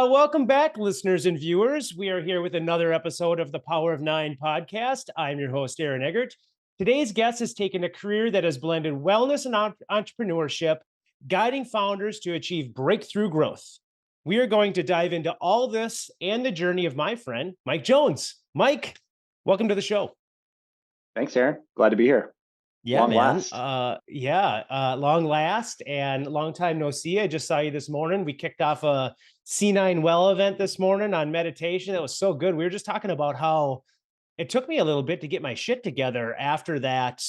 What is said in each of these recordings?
Welcome back, listeners and viewers. We are here with another episode of the Power of Nine podcast. I'm your host, Aaron Eggert. Today's guest has taken a career that has blended wellness and entrepreneurship, guiding founders to achieve breakthrough growth. We are going to dive into all this and the journey of my friend, Mike Jones. Mike, welcome to the show. Thanks, Aaron. Glad to be here. Yeah, long man. Long last and long time no see. I just saw you this morning. We kicked off a C9 Well event this morning on meditation. That was so good. We were just talking about how it took me a little bit to get my shit together after that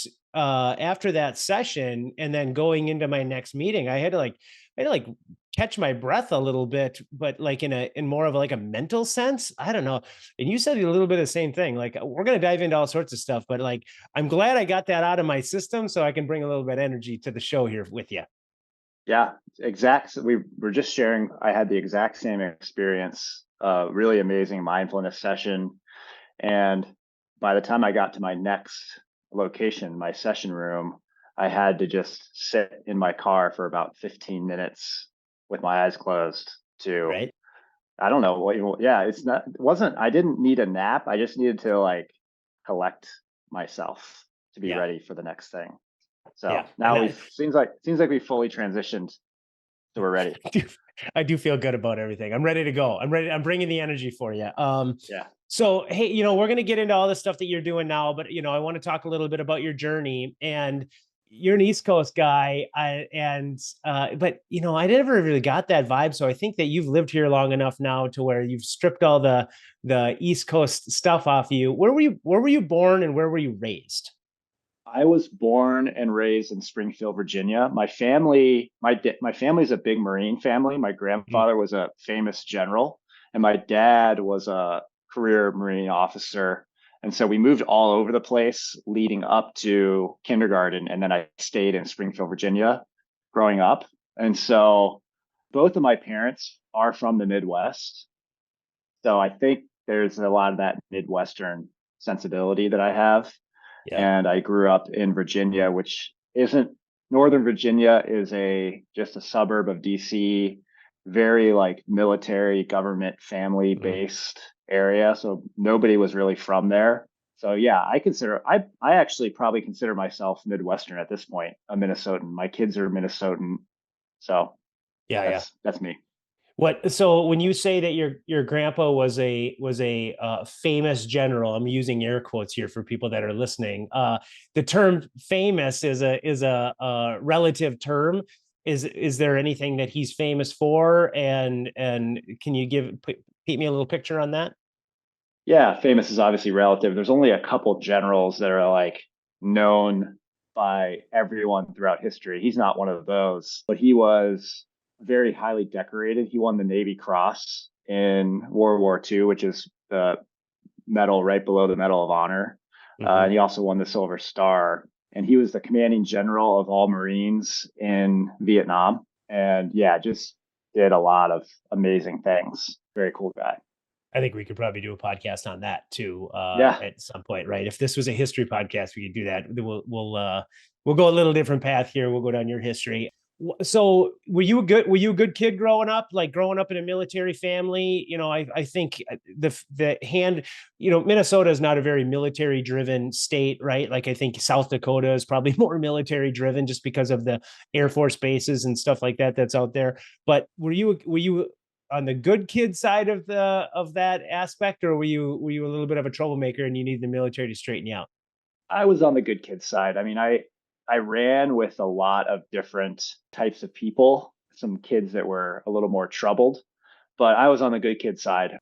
session, and then going into my next meeting. I had to catch my breath a little bit, but like in more of like a mental sense. I don't know. And you said a little bit of the same thing. Like, we're going to dive into all sorts of stuff, but like, I'm glad I got that out of my system so I can bring a little bit of energy to the show here with you. Yeah, exact. We were just sharing. I had the exact same experience, really amazing mindfulness session. And by the time I got to my next location, my session room, I had to just sit in my car for about 15 minutes with my eyes closed Right. I don't know what, yeah, I didn't need a nap. I just needed to like collect myself to be ready for the next thing. So now seems like we fully transitioned. So we're ready. I do feel good about everything. I'm ready to go. I'm ready. I'm bringing the energy for you. Yeah. So, hey, we're going to get into all the stuff that you're doing now, but, I want to talk a little bit about your journey. And you're an East Coast guy. But I never really got that vibe. So I think that you've lived here long enough now to where you've stripped all the East Coast stuff off you. Where were you born and where were you raised? I was born and raised in Springfield, Virginia. My family's a big Marine family. My grandfather was a famous general, and my dad was a career Marine officer. And so we moved all over the place leading up to kindergarten. And then I stayed in Springfield, Virginia growing up. And so both of my parents are from the Midwest. So I think there's a lot of that Midwestern sensibility that I have. Yeah. And I grew up in Virginia, which isn't Northern Virginia is just a suburb of DC, very like military government family based area. So nobody was really from there. So yeah, I actually probably consider myself Midwestern at this point, a Minnesotan. My kids are Minnesotan. So that's me. So when you say that your grandpa was a famous general, I'm using air quotes here for people that are listening. The term famous is a relative term. Is there anything that he's famous for? And can you paint me a little picture on that? Yeah, famous is obviously relative. There's only a couple generals that are like known by everyone throughout history. He's not one of those, but he was very highly decorated. He won the Navy Cross in World War II, which is the medal right below the Medal of Honor. And he also won the Silver Star. And he was the commanding general of all Marines in Vietnam. And yeah, just did a lot of amazing things. Very cool guy. I think we could probably do a podcast on that too. At some point, right? If this was a history podcast, we could do that. We'll go a little different path here. We'll go down your history. So were you a good kid growing up, like growing up in a military family? I think Minnesota is not a very military driven state, right? Like I think South Dakota is probably more military driven just because of the Air Force bases and stuff like that that's out there. But were you on the good kid side of that aspect, or were you a little bit of a troublemaker and you need the military to straighten you out? I was on the good kid side. I mean, I ran with a lot of different types of people, some kids that were a little more troubled, but I was on the good kid side.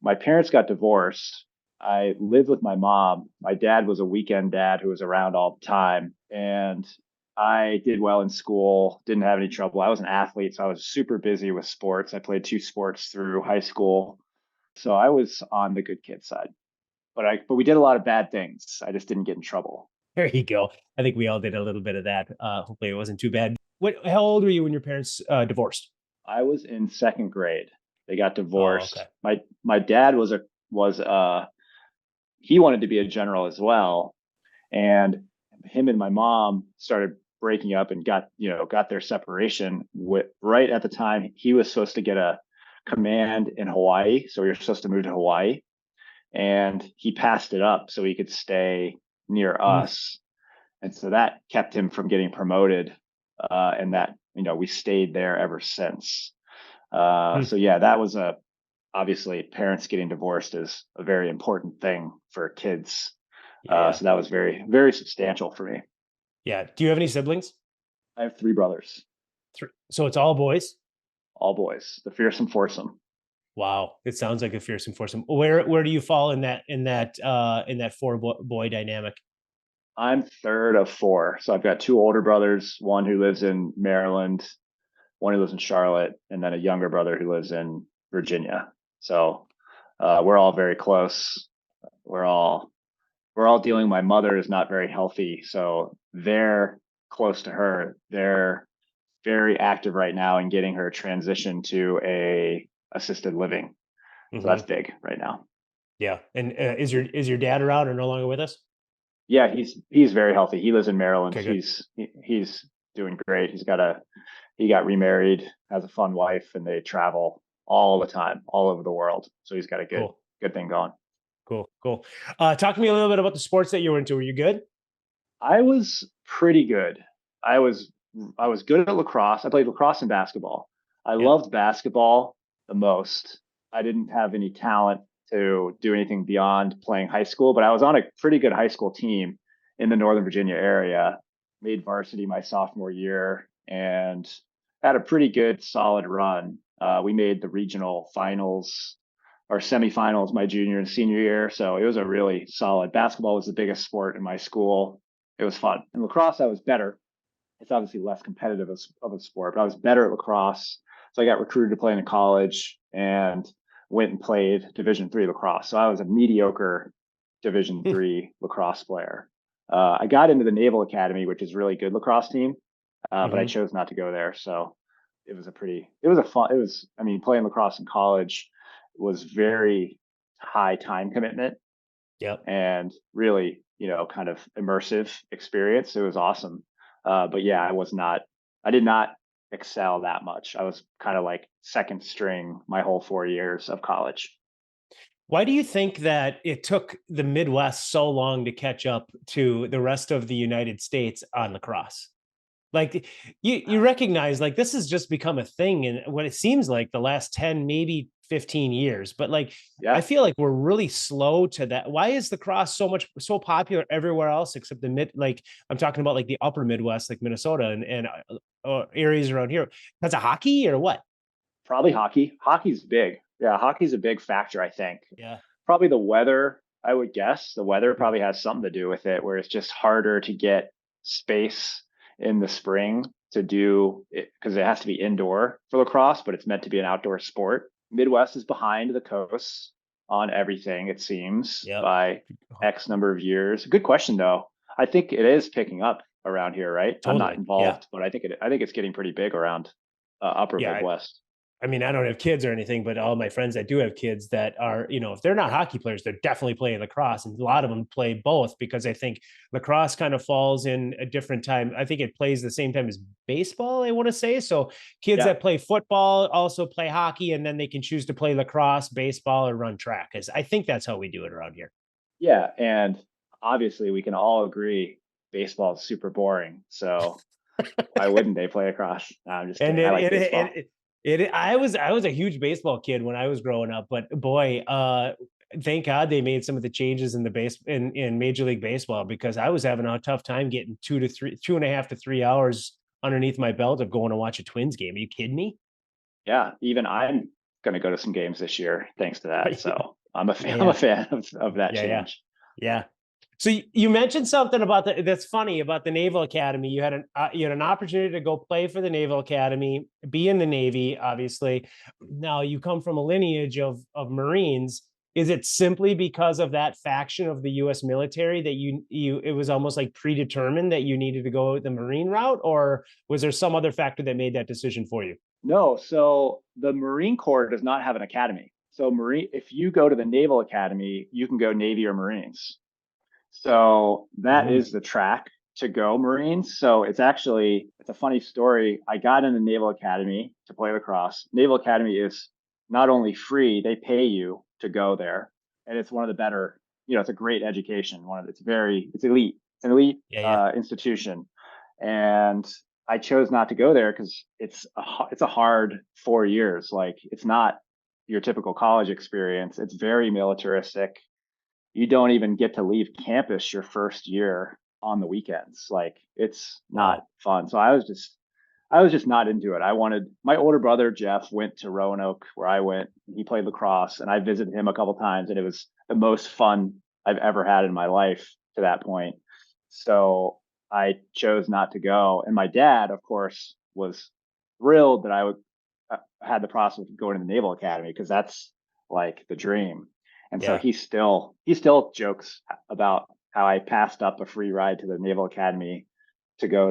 My parents got divorced. I lived with my mom. My dad was a weekend dad who was around all the time. And I did well in school, didn't have any trouble. I was an athlete, so I was super busy with sports. I played 2 sports through high school. So I was on the good kid side. But we did a lot of bad things. I just didn't get in trouble. There you go. I think we all did a little bit of that. Hopefully it wasn't too bad. How old were you when your parents divorced? I was in 2nd grade. They got divorced. Oh, okay. My dad he wanted to be a general as well. And him and my mom started breaking up and got their separation right at the time he was supposed to get a command in Hawaii. So we were supposed to move to Hawaii, and he passed it up so he could stay near us. And so that kept him from getting promoted. And that, we stayed there ever since. So yeah, that was obviously parents getting divorced is a very important thing for kids. So that was very, very substantial for me. Yeah. Do you have any siblings? I have 3 brothers. So it's all boys? All boys, the fearsome foursome. Wow. It sounds like a fearsome foursome. Where do you fall in that four boy dynamic? I'm third of 4. So I've got 2 older brothers, one who lives in Maryland, one who lives in Charlotte, and then a younger brother who lives in Virginia. So we're all very close. We're all dealing. My mother is not very healthy, so they're close to her. They're very active right now in getting her transition to a assisted living. So that's big right now. Yeah. And is your dad around or no longer with us? Yeah, he's very healthy. He lives in Maryland. Okay, He's doing great. He got remarried, has a fun wife, and they travel all the time, all over the world. So he's got a good thing going. Cool. Talk to me a little bit about the sports that you were into. Were you good? I was pretty good. I was good at lacrosse. I played lacrosse and basketball. I loved basketball the most. I didn't have any talent to do anything beyond playing high school, but I was on a pretty good high school team in the Northern Virginia area. Made varsity my sophomore year and had a pretty good solid run. We made the regional finals or semifinals my junior and senior year. So it was a really solid. Basketball was the biggest sport in my school. It was fun. In lacrosse, I was better. It's obviously less competitive of a sport, but I was better at lacrosse. So I got recruited to play in college and went and played Division III lacrosse. So I was a mediocre Division III lacrosse player. I got into the Naval Academy, which is a really good lacrosse team, but I chose not to go there. So playing lacrosse in college was very high time commitment. Yep. And really, kind of immersive experience. It was awesome. But yeah, I did not excel that much. I was kind of like second string my whole 4 years of college. Why do you think that it took the Midwest so long to catch up to the rest of the United States on lacrosse? Like you recognize like this has just become a thing in what it seems like the last 10, maybe 15 years. But like I feel like we're really slow to that. Why is lacrosse so popular everywhere else except I'm talking about like the upper Midwest, like Minnesota and areas around here? Because of hockey or what? Probably hockey. Hockey's big. Yeah, hockey's a big factor, I think. Yeah. Probably the weather, I would guess. The weather probably has something to do with it, where it's just harder to get space in the spring to do it because it has to be indoor for lacrosse, but it's meant to be an outdoor sport. Midwest is behind the coast on everything, it seems, by X number of years. Good question, though. I think it is picking up around here, right? Totally. I'm not involved, but I think it's getting pretty big around upper Midwest. I mean, I don't have kids or anything, but all my friends that do have kids that are, if they're not hockey players, they're definitely playing lacrosse. And a lot of them play both because I think lacrosse kind of falls in a different time. I think it plays the same time as baseball, I want to say. So kids that play football also play hockey, and then they can choose to play lacrosse, baseball, or run track. I think that's how we do it around here. Yeah. And obviously we can all agree baseball is super boring. So why wouldn't they play lacrosse? No, I'm just kidding. I like baseball. I was a huge baseball kid when I was growing up, but boy, thank God they made some of the changes in in Major League Baseball, because I was having a tough time getting 2.5 to 3 hours underneath my belt of going to watch a Twins game. Are you kidding me? Yeah, even I'm going to go to some games this year thanks to that. So I'm a fan of that change. Yeah. So you mentioned something about that's funny about the Naval Academy. You had an opportunity to go play for the Naval Academy, be in the Navy, obviously. Now you come from a lineage of Marines. Is it simply because of that faction of the U.S. military that it was almost like predetermined that you needed to go the Marine route, or was there some other factor that made that decision for you? No. So the Marine Corps does not have an academy. So if you go to the Naval Academy, you can go Navy or Marines. So that is the track to go Marines. So it's a funny story. I got in the Naval Academy to play lacrosse. Naval Academy is not only free, they pay you to go there. And it's one of the better, it's a great education. It's elite. It's an elite Yeah, yeah. institution. And I chose not to go there because it's a hard 4 years. Like, it's not your typical college experience. It's very militaristic. You don't even get to leave campus your first year on the weekends. Like, it's not Wow. fun. So I was just not into it. My older brother, Jeff, went to Roanoke where I went. He played lacrosse, and I visited him a couple times, and it was the most fun I've ever had in my life to that point. So I chose not to go. And my dad, of course, was thrilled that had the prospect of going to the Naval Academy, because that's like the dream. And so Yeah. he still jokes about how I passed up a free ride to the Naval Academy to go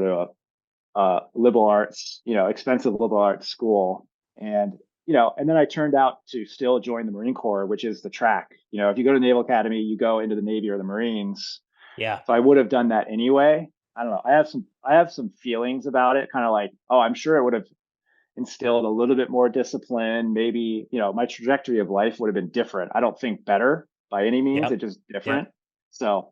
to liberal arts, expensive liberal arts school. And then I turned out to still join the Marine Corps, which is the track. If you go to the Naval Academy, you go into the Navy or the Marines. Yeah. So I would have done that anyway. I don't know. I have some feelings about it, kind of like, oh, I'm sure it would have instilled a little bit more discipline. Maybe, my trajectory of life would have been different. I don't think better by any means. Yep. It's just Yep. different. So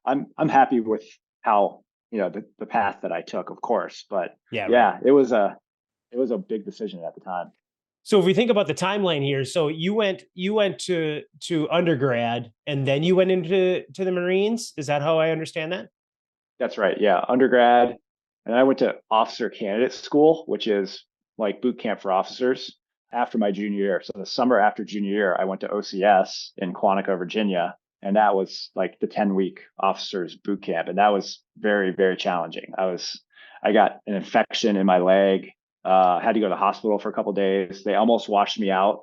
I'm happy with how, the path that I took, of course. But Yeah. Right. yeah, it was a big decision at the time. So if we think about the timeline here, so you went to undergrad and then you went into the Marines. Is that how I understand that? That's right. Yeah, undergrad, and I went to officer candidate school, which is like boot camp for officers, after my junior year. So the summer after junior year, I went to OCS in Quantico, Virginia, and that was like the 10-week officers boot camp, and that was very, very challenging. I got an infection in my leg, had to go to the hospital for a couple of days. They almost washed me out,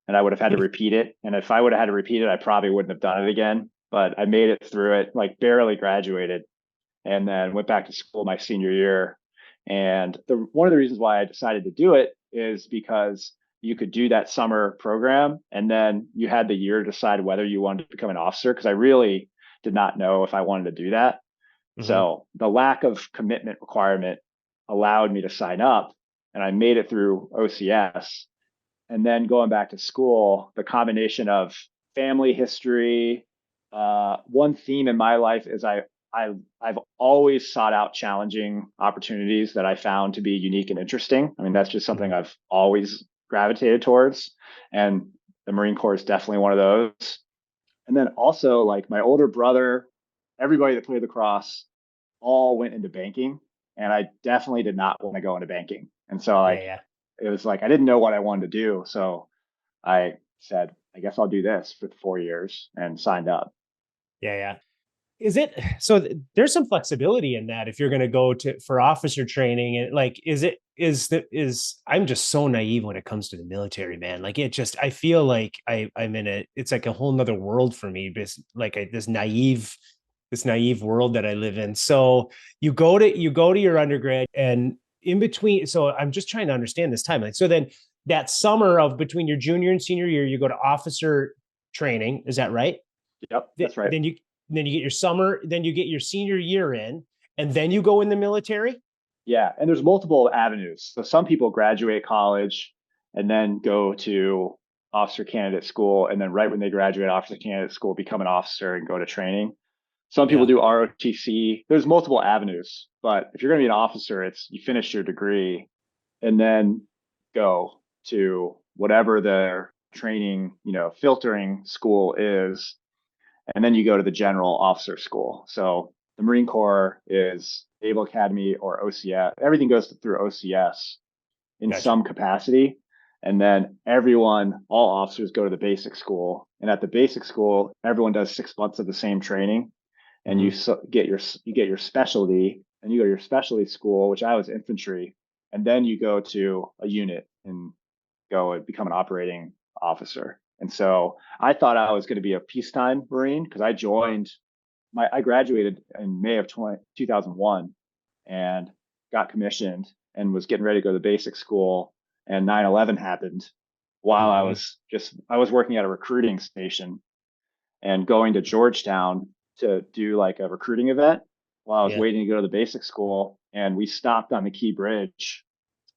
and I would have had to repeat it. And if I would have had to repeat it, I probably wouldn't have done it again. But I made it through it, like barely graduated, and then went back to school my senior year. And one of the reasons why I decided to do it is because you could do that summer program, and then you had the year to decide whether you wanted to become an officer, because I really did not know if I wanted to do that. Mm-hmm. So the lack of commitment requirement allowed me to sign up, and I made it through OCS. And then going back to school, the combination of family history, one theme in my life is I've always sought out challenging opportunities that I found to be unique and interesting. I mean, that's just something I've always gravitated towards, and the Marine Corps is definitely one of those. And then also, like, my older brother, everybody that played lacrosse, all went into banking, and I definitely did not want to go into banking. And so, Yeah. like, Yeah. it was like I didn't know what I wanted to do, so I said, I guess I'll do this for 4 years, and signed up. Yeah. Yeah. Is it so there's some flexibility in that if you're going to go to for officer training, and like is I'm just so naive when it comes to the military, man. Like it just I feel like I'm in it's like a whole nother world for me, like this naive world that I live in. So you go to your undergrad, and in between, so I'm just trying to understand this timeline. So then that summer of between your junior and senior year, you go to officer training. Is that right? Yep, that's right. Then you get your summer, then you get your senior year in, and then you go in the military. Yeah, and there's multiple avenues. So some people graduate college and then go to officer candidate school, and then right when they graduate officer candidate school, become an officer and go to training. Some people Yeah. do ROTC. There's multiple avenues, but if you're going to be an officer, it's you finish your degree and then go to whatever their training, filtering school is, and then you go to the general officer school. So the Marine Corps is Naval Academy or OCS. Everything goes through OCS in Gotcha. some capacity. And then all officers go to the basic school. And at the basic school, everyone does 6 months of the same training. And Mm-hmm. get your specialty, and you go to your specialty school, which I was infantry. And then you go to a unit and go and become an operating officer. And so I thought I was going to be a peacetime Marine, because I graduated in May of 2001 and got commissioned and was getting ready to go to the basic school. And 9/11 happened while Mm-hmm. I was working at a recruiting station and going to Georgetown to do like a recruiting event while I was Yeah. waiting to go to the basic school. And we stopped on the Key Bridge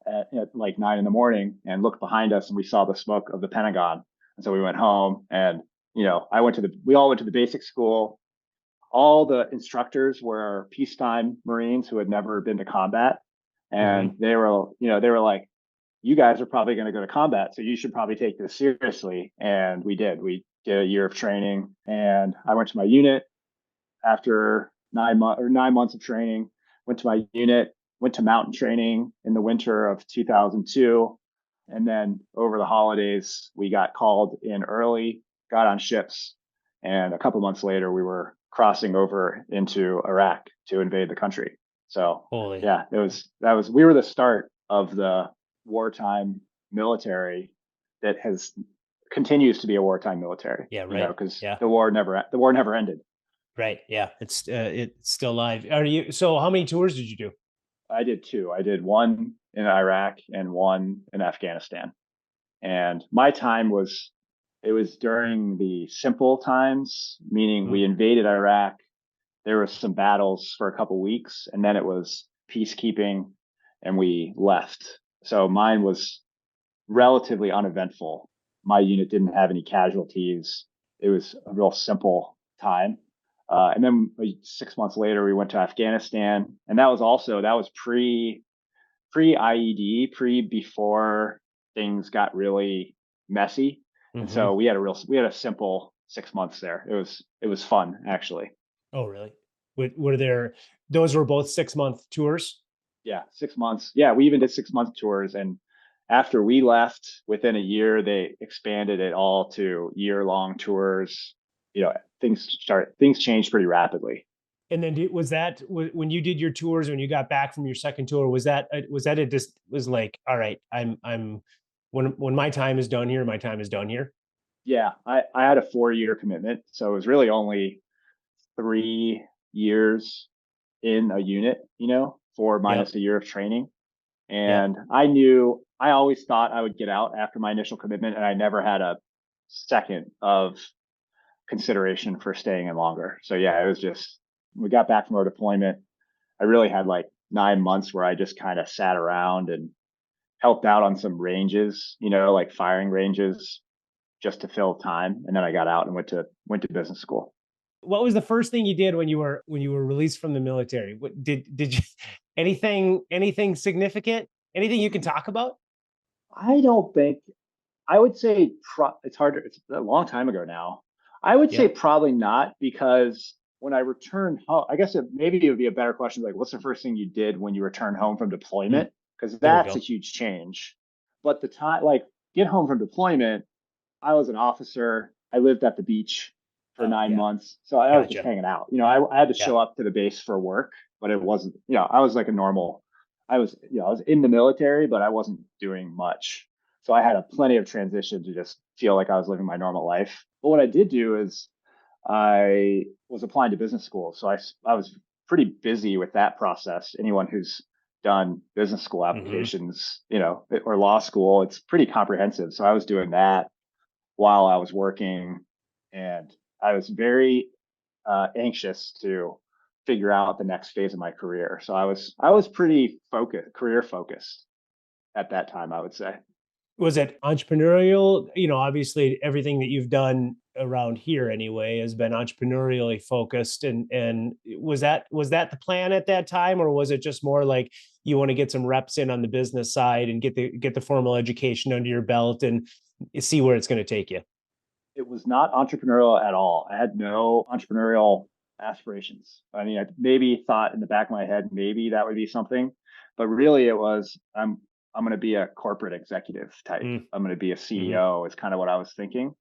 at like 9 in the morning and looked behind us and we saw the smoke of the Pentagon. And so we went home and, we all went to the basic school. All the instructors were peacetime Marines who had never been to combat. And they were like, you guys are probably going to go to combat, so you should probably take this seriously. And we did. We did a year of training, and I went to my unit after 9 months of training. Went to my unit, went to mountain training in the winter of 2002, and then over the holidays we got called in early, got on ships, and a couple months later we were crossing over into Iraq to invade the country. So Holy. yeah, we were the start of the wartime military that continues to be a wartime military. Yeah, right. Because Yeah. the war never ended. Right. Yeah. It's still live. So how many tours did you do? I did two. I did one in Iraq and one in Afghanistan. And my time was during the simple times, meaning we invaded Iraq. There was some battles for a couple weeks, and then it was peacekeeping, and we left. So mine was relatively uneventful. My unit didn't have any casualties. It was a real simple time. And then 6 months later, we went to Afghanistan, and that was pre IED, before things got really messy. And so we had a simple 6 months there. It was fun, actually. Oh, really? Those were both 6-month tours? Yeah, 6 months. Yeah, we even did 6 month tours. And after we left, within a year, they expanded it all to year-long tours. Things changed pretty rapidly. And then was that when you did your tours, when you got back from your second tour, was that it just was like, all right, I'm when my time is done here, my time is done here? Yeah, I had a 4-year commitment. So it was really only 3 years in a unit, 4 minus a year of training. And I always thought I would get out after my initial commitment, and I never had a second of consideration for staying in longer. So yeah, it was just, we got back from our deployment. I really had like 9 months where I just kind of sat around and helped out on some ranges, like firing ranges, just to fill time. And then I got out and went to business school. What was the first thing you did when you were released from the military? What did you anything significant? Anything you can talk about? I don't think I would say it's hard. It's a long time ago now. I would say probably not, because when I returned home, I guess maybe it would be a better question, like, what's the first thing you did when you returned home from deployment? Because that's a huge change. But the time, like, get home from deployment, I was an officer. I lived at the beach for 9 months, so I was just hanging out. I had to show up to the base for work, but it wasn't. I was like a normal. I was in the military, but I wasn't doing much. So I had plenty of transition to just feel like I was living my normal life. But what I did do is I was applying to business school. So I was pretty busy with that process. Anyone who's done business school applications, or law school, it's pretty comprehensive. So I was doing that while I was working, and I was very anxious to figure out the next phase of my career. So I was pretty career focused at that time, I would say. Was it entrepreneurial? Obviously everything that you've done around here anyway has been entrepreneurially focused. And was that the plan at that time, or was it just more like you want to get some reps in on the business side and get the formal education under your belt and see where it's going to take you? It was not entrepreneurial at all. I had no entrepreneurial aspirations. I mean, I maybe thought in the back of my head, maybe that would be something, but really it was, I'm going to be a corporate executive type. I'm going to be a CEO is kind of what I was thinking.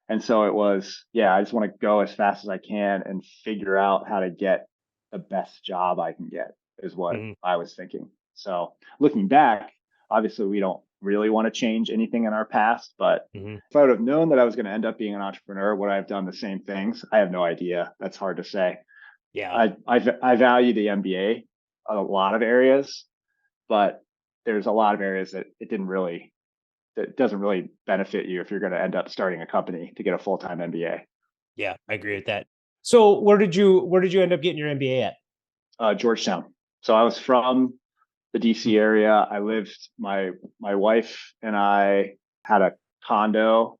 And so it was, I just want to go as fast as I can and figure out how to get the best job I can get, is what I was thinking. So looking back, obviously we don't really want to change anything in our past, but if I would have known that I was going to end up being an entrepreneur, would I have done the same things? I have no idea. That's hard to say. Yeah. I value the MBA in a lot of areas, but there's a lot of areas that doesn't really benefit you if you're going to end up starting a company to get a full-time MBA. Yeah, I agree with that. So where did you end up getting your MBA at? Georgetown. So I was from the DC area. My wife and I had a condo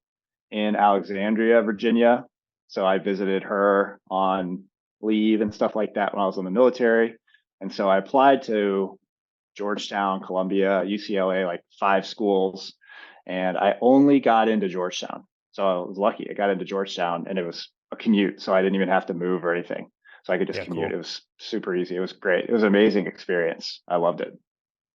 in Alexandria, Virginia. So I visited her on leave and stuff like that when I was in the military. And so I applied to Georgetown, Columbia, UCLA, like 5 schools. And I only got into Georgetown. So I was lucky. I got into Georgetown and it was a commute. So I didn't even have to move or anything. So I could just commute. Cool. It was super easy. It was great. It was an amazing experience. I loved it.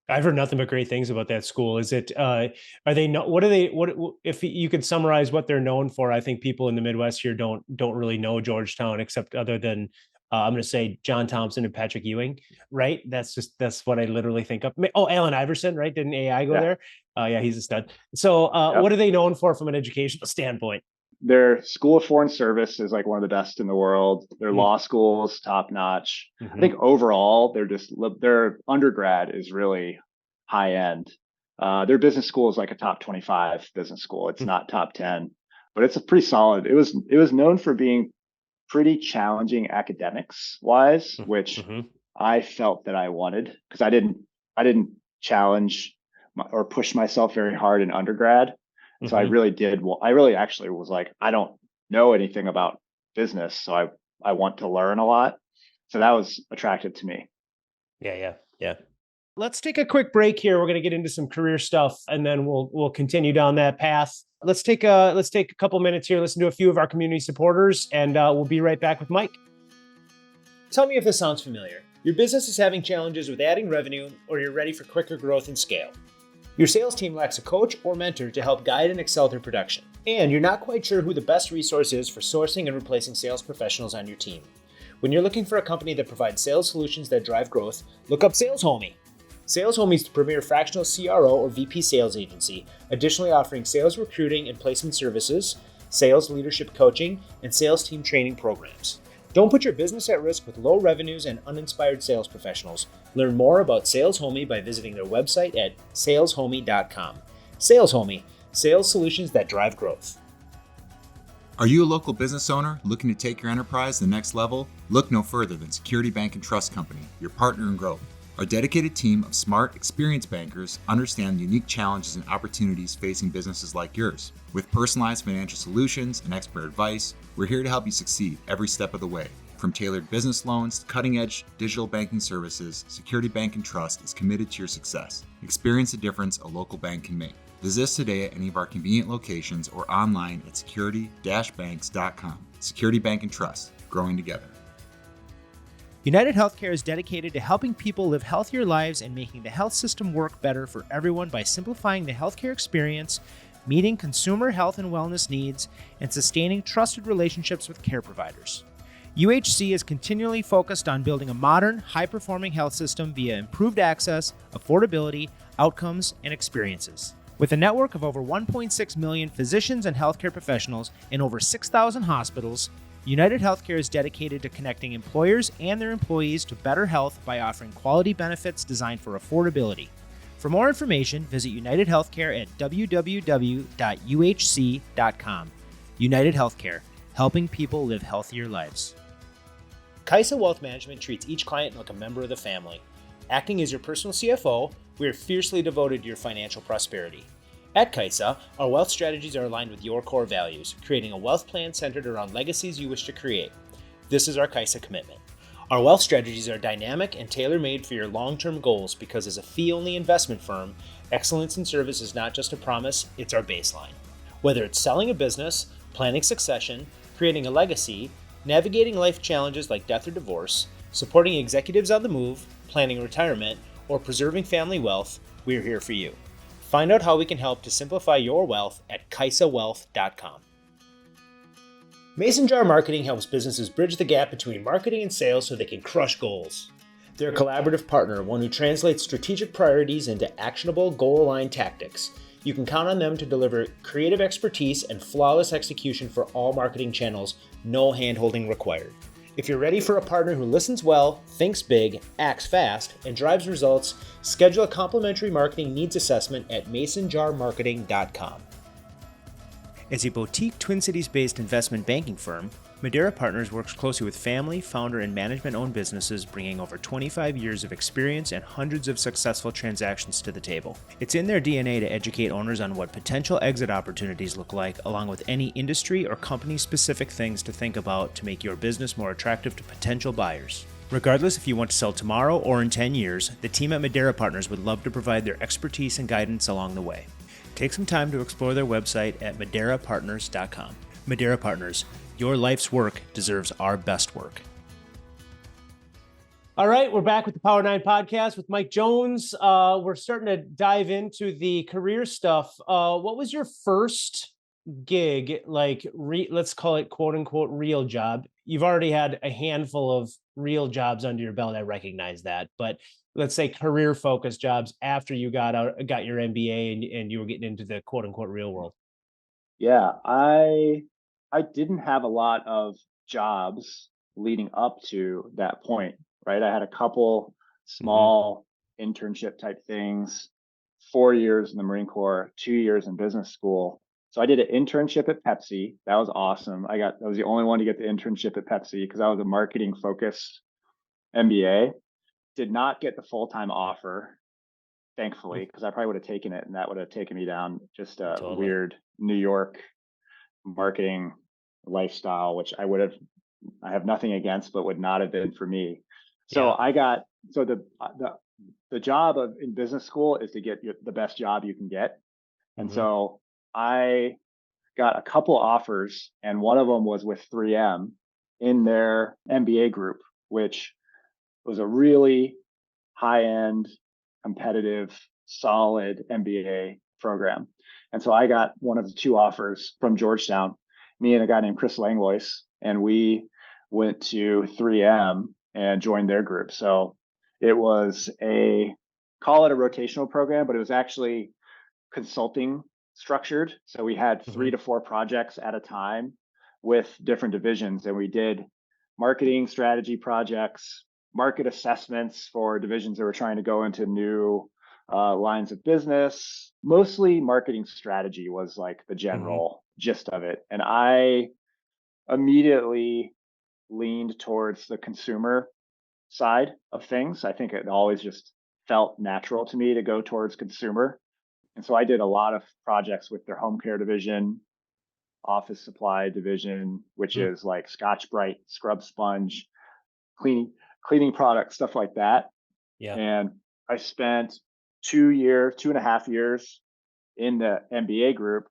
I've heard nothing but great things about that school. Is it, are they not, what are they, what, if you could summarize what they're known for? I think people in the Midwest here don't really know Georgetown, except other than, I'm going to say John Thompson and Patrick Ewing, right? That's what I literally think of. Oh, Allen Iverson, right? Didn't AI go there? Yeah, he's a stud. So what are they known for from an educational standpoint? Their School of Foreign Service is like one of the best in the world. Their law school is top notch. I think overall, their undergrad is really high end. Their business school is like a top 25 business school. It's not top 10, but it's a pretty solid. It was known for being pretty challenging academics wise, which I felt that I wanted because I didn't challenge or push myself very hard in undergrad. So I really actually was like, I don't know anything about business. So I want to learn a lot. So that was attractive to me. Yeah. Let's take a quick break here. We're going to get into some career stuff and then we'll continue down that path. Let's take a couple minutes here, listen to a few of our community supporters, and we'll be right back with Mike. Tell me if this sounds familiar. Your business is having challenges with adding revenue, or you're ready for quicker growth and scale. Your sales team lacks a coach or mentor to help guide and excel their production. And you're not quite sure who the best resource is for sourcing and replacing sales professionals on your team. When you're looking for a company that provides sales solutions that drive growth, look up Sales Homie. Sales Homie is the premier fractional CRO or VP sales agency, additionally offering sales recruiting and placement services, sales leadership coaching, and sales team training programs. Don't put your business at risk with low revenues and uninspired sales professionals. Learn more about Sales Homie by visiting their website at saleshomie.com. Sales Homie, sales solutions that drive growth. Are you a local business owner looking to take your enterprise to the next level? Look no further than Security Bank and Trust Company, your partner in growth. Our dedicated team of smart, experienced bankers understand the unique challenges and opportunities facing businesses like yours. With personalized financial solutions and expert advice, we're here to help you succeed every step of the way. From tailored business loans to cutting-edge digital banking services, Security Bank and Trust is committed to your success. Experience the difference a local bank can make. Visit us today at any of our convenient locations or online at security-banks.com. Security Bank and Trust, growing together. United Healthcare is dedicated to helping people live healthier lives and making the health system work better for everyone by simplifying the healthcare experience, meeting consumer health and wellness needs, and sustaining trusted relationships with care providers. UHC is continually focused on building a modern, high-performing health system via improved access, affordability, outcomes, and experiences. With a network of over 1.6 million physicians and healthcare professionals in over 6,000 hospitals, United Healthcare is dedicated to connecting employers and their employees to better health by offering quality benefits designed for affordability. For more information, visit United Healthcare at www.uhc.com. United Healthcare, helping people live healthier lives. Kaisa Wealth Management treats each client like a member of the family. Acting as your personal CFO, we are fiercely devoted to your financial prosperity. At Kaisa, our wealth strategies are aligned with your core values, creating a wealth plan centered around legacies you wish to create. This is our Kaisa commitment. Our wealth strategies are dynamic and tailor-made for your long-term goals because as a fee-only investment firm, excellence in service is not just a promise, it's our baseline. Whether it's selling a business, planning succession, creating a legacy, navigating life challenges like death or divorce, supporting executives on the move, planning retirement, or preserving family wealth, we're here for you. Find out how we can help to simplify your wealth at kaisawealth.com. Mason Jar Marketing helps businesses bridge the gap between marketing and sales so they can crush goals. They're a collaborative partner, one who translates strategic priorities into actionable, goal-aligned tactics. You can count on them to deliver creative expertise and flawless execution for all marketing channels, no hand-holding required. If you're ready for a partner who listens well, thinks big, acts fast, and drives results, schedule a complimentary marketing needs assessment at masonjarmarketing.com. As a boutique Twin Cities-based investment banking firm, Madeira Partners works closely with family, founder, and management-owned businesses, bringing over 25 years of experience and hundreds of successful transactions to the table. It's in their DNA to educate owners on what potential exit opportunities look like, along with any industry or company-specific things to think about to make your business more attractive to potential buyers. Regardless if you want to sell tomorrow or in 10 years, the team at Madeira Partners would love to provide their expertise and guidance along the way. Take some time to explore their website at madeirapartners.com. Madeira Partners, your life's work deserves our best work. All right, we're back with the Power 9 podcast with Mike Jones. We're starting to dive into the career stuff. What was your first gig, like let's call it quote unquote real job? You've already had a handful of real jobs under your belt. I recognize that, but let's say career focused jobs after you got your MBA and you were getting into the quote unquote real world. Yeah, I didn't have a lot of jobs leading up to that point, right? I had a couple small internship type things, 4 years in the Marine Corps, 2 years in business school. So I did an internship at Pepsi. That was awesome. I was the only one to get the internship at Pepsi because I was a marketing focused MBA. Did not get the full-time offer, thankfully, because I probably would have taken it and that would have taken me down just a weird New York marketing lifestyle, which I have nothing against, but would not have been for me. So the job in business school is to get the best job you can get. And so I got a couple offers, and one of them was with 3M in their MBA group, which was a really high-end, competitive, solid MBA program. And so I got one of the two offers from Georgetown, me and a guy named Chris Langlois, and we went to 3M and joined their group. So it was call it a rotational program, but it was actually consulting structured. So we had 3 to 4 projects at a time with different divisions, and we did marketing strategy projects, market assessments for divisions that were trying to go into new lines of business. Mostly marketing strategy was like the general gist of it. And I immediately leaned towards the consumer side of things. I think it always just felt natural to me to go towards consumer. And so I did a lot of projects with their home care division, office supply division, which is like Scotch-Brite, scrub sponge, cleaning products, stuff like that. Yeah. And I spent 2.5 years in the MBA group,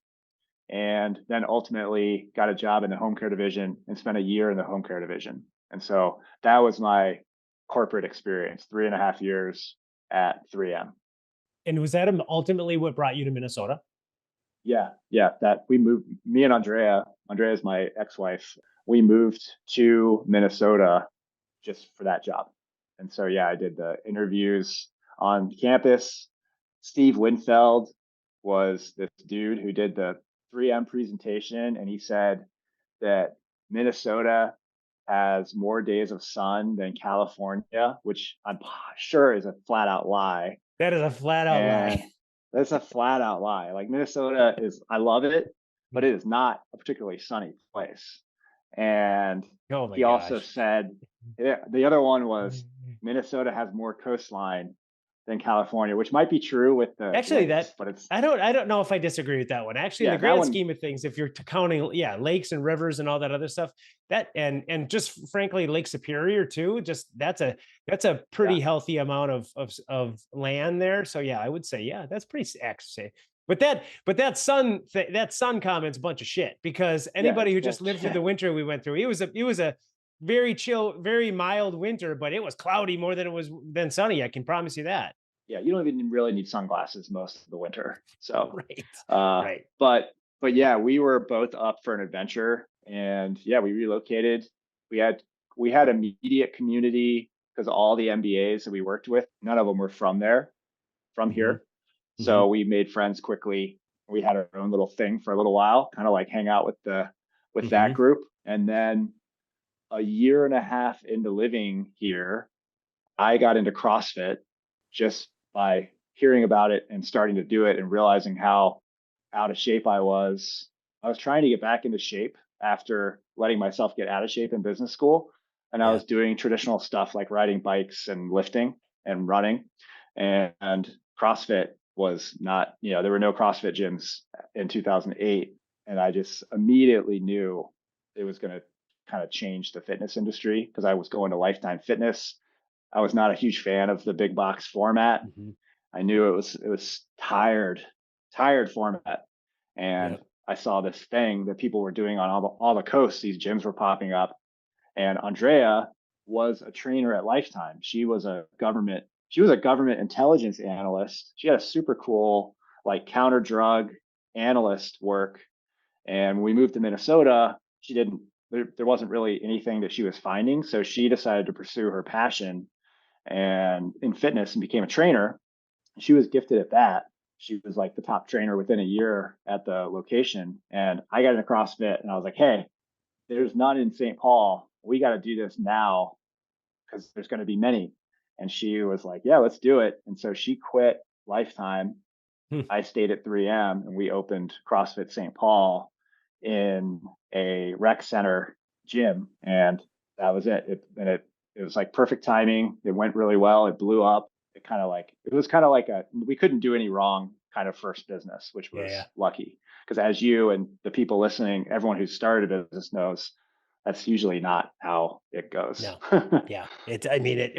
and then ultimately got a job in the home care division and spent a year in the home care division. And so that was my corporate experience, 3.5 years at 3M. And was that ultimately what brought you to Minnesota? Yeah. That we moved, me and Andrea's my ex-wife, we moved to Minnesota just for that job. And so, I did the interviews on campus. Steve Winfeld was this dude who did the 3M presentation, and he said that Minnesota has more days of sun than California, which I'm sure is a flat out lie. That is a flat out lie. That's a flat out lie. Like Minnesota I love it, but it is not a particularly sunny place. And he also said, the other one was Minnesota has more coastline than California, which might be true with the lakes, but it's I don't know if I disagree with that one. Actually, in the grand scheme of things, if you're counting lakes and rivers and all that other stuff, that and just frankly Lake Superior too, just that's a pretty healthy amount of land there. So I would say that's pretty accurate. But that sun comment's a bunch of shit, because anybody who just lived through the winter we went through, it was a very chill, very mild winter, but it was cloudy more than sunny. I can promise you that. Yeah, you don't even really need sunglasses most of the winter. So right. But we were both up for an adventure, and we relocated. We had immediate community because all the MBAs that we worked with, none of them were from here. So we made friends quickly. We had our own little thing for a little while, kind of like hang out with that group. And then a year and a half into living here, I got into CrossFit just by hearing about it and starting to do it and realizing how out of shape I was I was trying to get back into shape after letting myself get out of shape in business school. And I Yeah. was doing traditional stuff like riding bikes and lifting and running. And CrossFit was not, there were no CrossFit gyms in 2008. And I just immediately knew it was going to kind of change the fitness industry because I was going to Lifetime Fitness. I was not a huge fan of the big box format. Mhm. I knew it was tired format. And Yep. I saw this thing that people were doing on all the coasts. These gyms were popping up. And Andrea was a trainer at Lifetime. She was a government intelligence analyst. She had a super cool like counter drug analyst work. And when we moved to Minnesota, there wasn't really anything that she was finding. So she decided to pursue her passion and in fitness and became a trainer. She was gifted at that. She was like the top trainer within a year at the location. And I got into CrossFit and I was like, hey, there's none in St. Paul. We got to do this now because there's going to be many. And she was like, yeah, let's do it. And so she quit Lifetime. Hmm. I stayed at 3M and we opened CrossFit St. Paul in a rec center gym. And that was it. It was like perfect timing. It went really well. It blew up. It was kind of like we couldn't do any wrong kind of first business, which was Yeah. lucky. Because as you and the people listening, everyone who's started a business knows that's usually not how it goes. No. Yeah.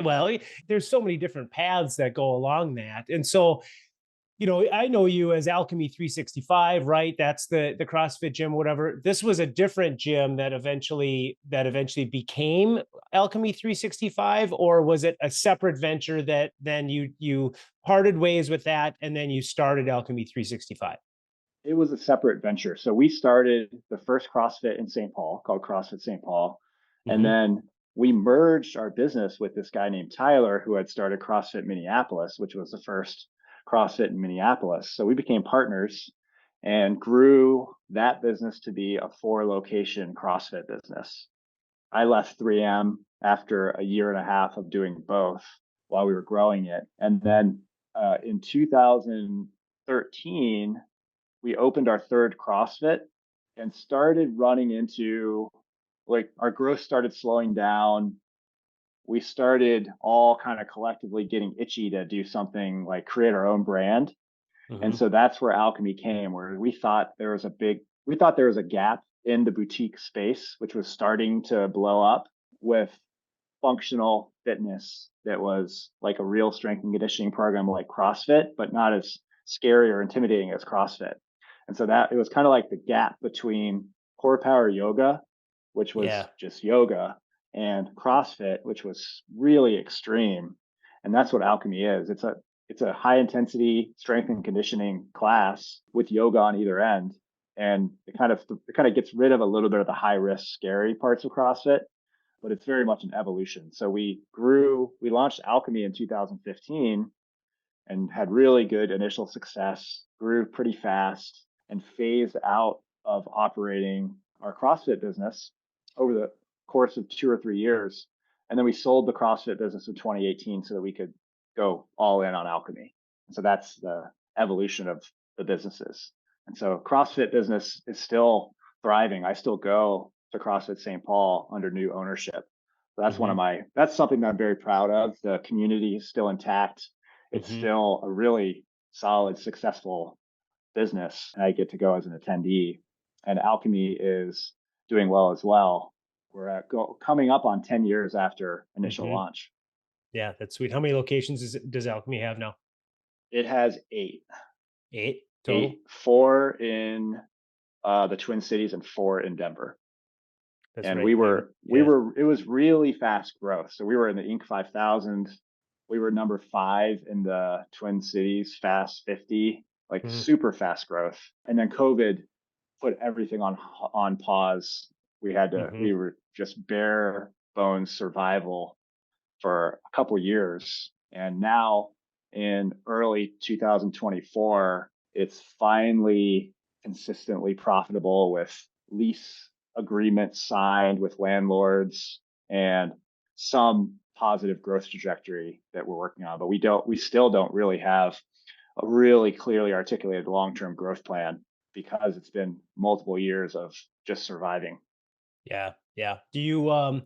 Well, there's so many different paths that go along that. And so, I know you as Alchemy 365, right? That's the CrossFit gym, whatever. This was a different gym that eventually became Alchemy 365, or was it a separate venture that then you parted ways with that and then you started Alchemy 365? It was a separate venture. So we started the first CrossFit in St. Paul called CrossFit St. Paul. And Mm-hmm. then we merged our business with this guy named Tyler, who had started CrossFit Minneapolis, which was the first CrossFit in Minneapolis. So we became partners and grew that business to be a 4-location CrossFit business. I left 3M after a year and a half of doing both while we were growing it. And then in 2013, we opened our third CrossFit and started running into like our growth started slowing down. We started all kind of collectively getting itchy to do something like create our own brand. And Mm-hmm. so that's where Alchemy came, where we thought there was a gap in the boutique space, which was starting to blow up with functional fitness that was like a real strength and conditioning program like CrossFit, but not as scary or intimidating as CrossFit. And so that it was kind of like the gap between core power yoga, which was Yeah. just yoga, and CrossFit, which was really extreme. And that's what Alchemy is. It's a high intensity strength and conditioning class with yoga on either end. And it kind of gets rid of a little bit of the high risk, scary parts of CrossFit, but it's very much an evolution. So we launched Alchemy in 2015 and had really good initial success, grew pretty fast, and phased out of operating our CrossFit business over the course of 2 or 3 years. And then we sold the CrossFit business in 2018 so that we could go all in on Alchemy. And so that's the evolution of the businesses. And so CrossFit business is still thriving. I still go to CrossFit St. Paul under new ownership. So Mm-hmm. that's something that I'm very proud of. The community is still intact. It's Mm-hmm. still a really solid, successful business. And I get to go as an attendee. And Alchemy is doing well as well. We're coming up on 10 years after initial Mm-hmm. launch. Yeah, that's sweet. How many locations does Alchemy have now? It has 8, 8 total? 4 in the Twin Cities and 4 in Denver. That's And right. Yeah. it was really fast growth. So we were in the Inc. 5000. We were number 5 in the Twin Cities Fast 50, like Mm-hmm. super fast growth. And then COVID put everything on pause. Mm-hmm. We were just bare bones survival for a couple years. And now in early 2024, it's finally consistently profitable with lease agreements signed with landlords and some positive growth trajectory that we're working on. But we still don't really have a really clearly articulated long-term growth plan. because it's been multiple years of just surviving. Yeah. Yeah. Do you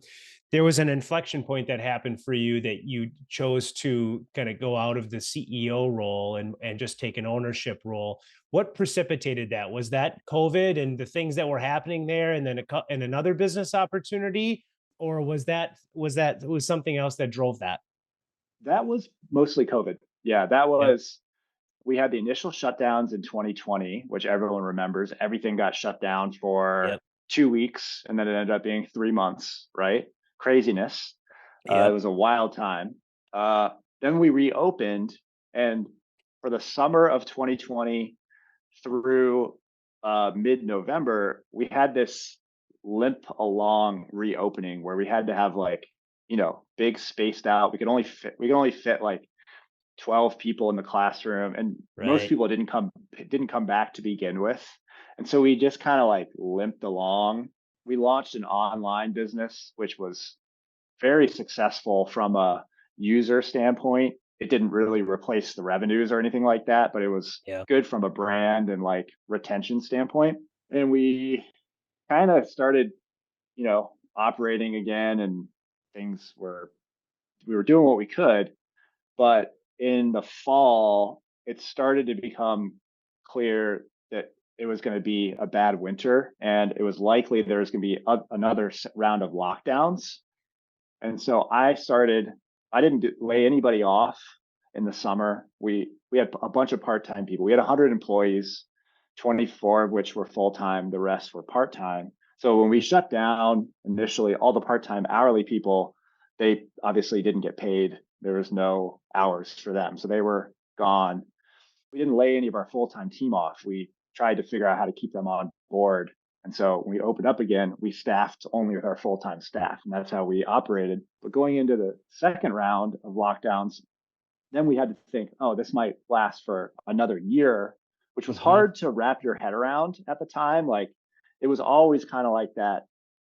there was an inflection point that happened for you that you chose to kind of go out of the CEO role and just take an ownership role. What precipitated that? Was that COVID and the things that were happening there and then and another business opportunity, or was something else that drove that? That was mostly COVID. Yeah, that Yep. was, we had the initial shutdowns in 2020, which everyone remembers. Everything got shut down for Yep. 2 weeks, and then it ended up being 3 months, right? Craziness. It Yep. was a wild time. Then we reopened, and for the summer of 2020 through mid-November, we had this limp along reopening where we had to have like, big spaced out. We could only fit like 12 people in the classroom, and most Right. people didn't come back to begin with. And so we just kind of like limped along. We launched an online business which was very successful from a user standpoint. It didn't really replace the revenues or anything like that, but it was Yeah. good from a brand and like retention standpoint. And we kind of started, operating again, and we were doing what we could. But in the fall, it started to become clear that it was going to be a bad winter, and it was likely there was going to be another round of lockdowns. And so I didn't lay anybody off in the summer. We had a bunch of part-time people. We had 100 employees, 24 of which were full-time, the rest were part-time. So when we shut down initially, all the part-time hourly people, they obviously didn't get paid. There was no hours for them. So they were gone. We didn't lay any of our full-time team off. We tried to figure out how to keep them on board. And so when we opened up again, we staffed only with our full-time staff, and that's how we operated. But going into the second round of lockdowns, then we had to think, oh, this might last for another year, which was Hmm. hard to wrap your head around at the time. Like, it was always kind of like that.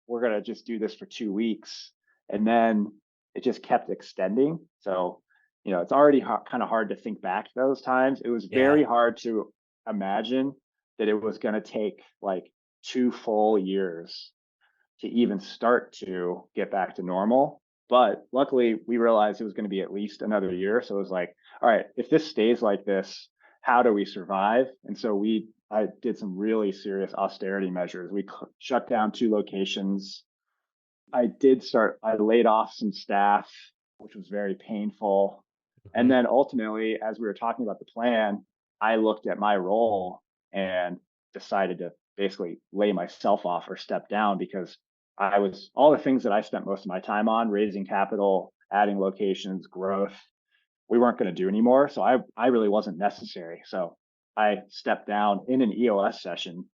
We're going to just do this for 2 weeks. And then it just kept extending. So, it's already kind of hard to think back to those times. It was Yeah. very hard to imagine that it was going to take like 2 full years to even start to get back to normal. But luckily, we realized it was going to be at least another year. So it was like, all right, if this stays like this, how do we survive? And so I did some really serious austerity measures. We shut down 2 locations. I laid off some staff, which was very painful. And Hmm. then ultimately, as we were talking about the plan, I looked at my role and decided to basically lay myself off or step down, because all the things that I spent most of my time on, raising capital, adding locations, growth, we weren't going to do anymore. So I really wasn't necessary. So I stepped down in an EOS session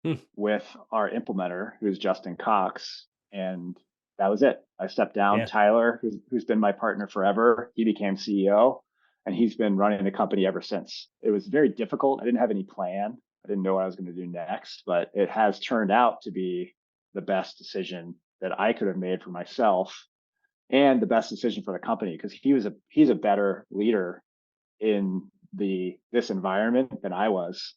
Hmm. with our implementer, who's Justin Cox, and that was it. I stepped down. Yeah. Tyler, who's been my partner forever, he became CEO, and he's been running the company ever since. It was very difficult. I didn't have any plan. I didn't know what I was going to do next, but it has turned out to be the best decision that I could have made for myself, and the best decision for the company, because he's a better leader in this environment than I was,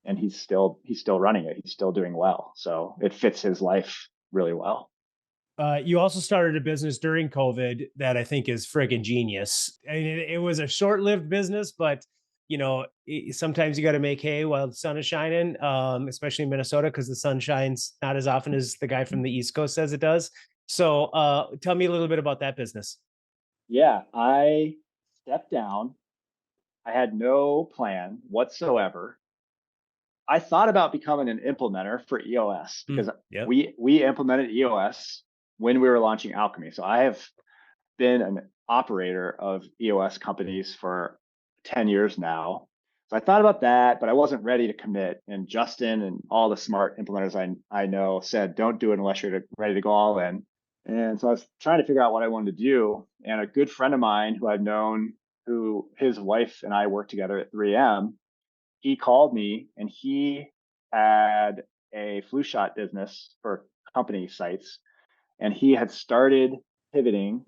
and he's still running it. He's still doing well. So it fits his life really well. You also started a business during COVID that I think is friggin' genius. I mean, it was a short-lived business, but sometimes you got to make hay while the sun is shining, especially in Minnesota because the sun shines not as often as the guy from the East Coast says it does. So, tell me a little bit about that business. Yeah, I stepped down. I had no plan whatsoever. I thought about becoming an implementer for EOS, Hmm. because Yep. we implemented EOS when we were launching Alchemy. So I have been an operator of EOS companies for 10 years now. So I thought about that, but I wasn't ready to commit. And Justin and all the smart implementers I know said, don't do it unless you're ready to go all in. And so I was trying to figure out what I wanted to do. And a good friend of mine who I've known, who his wife and I worked together at 3M, he called me, and he had a flu shot business for company sites. And he had started pivoting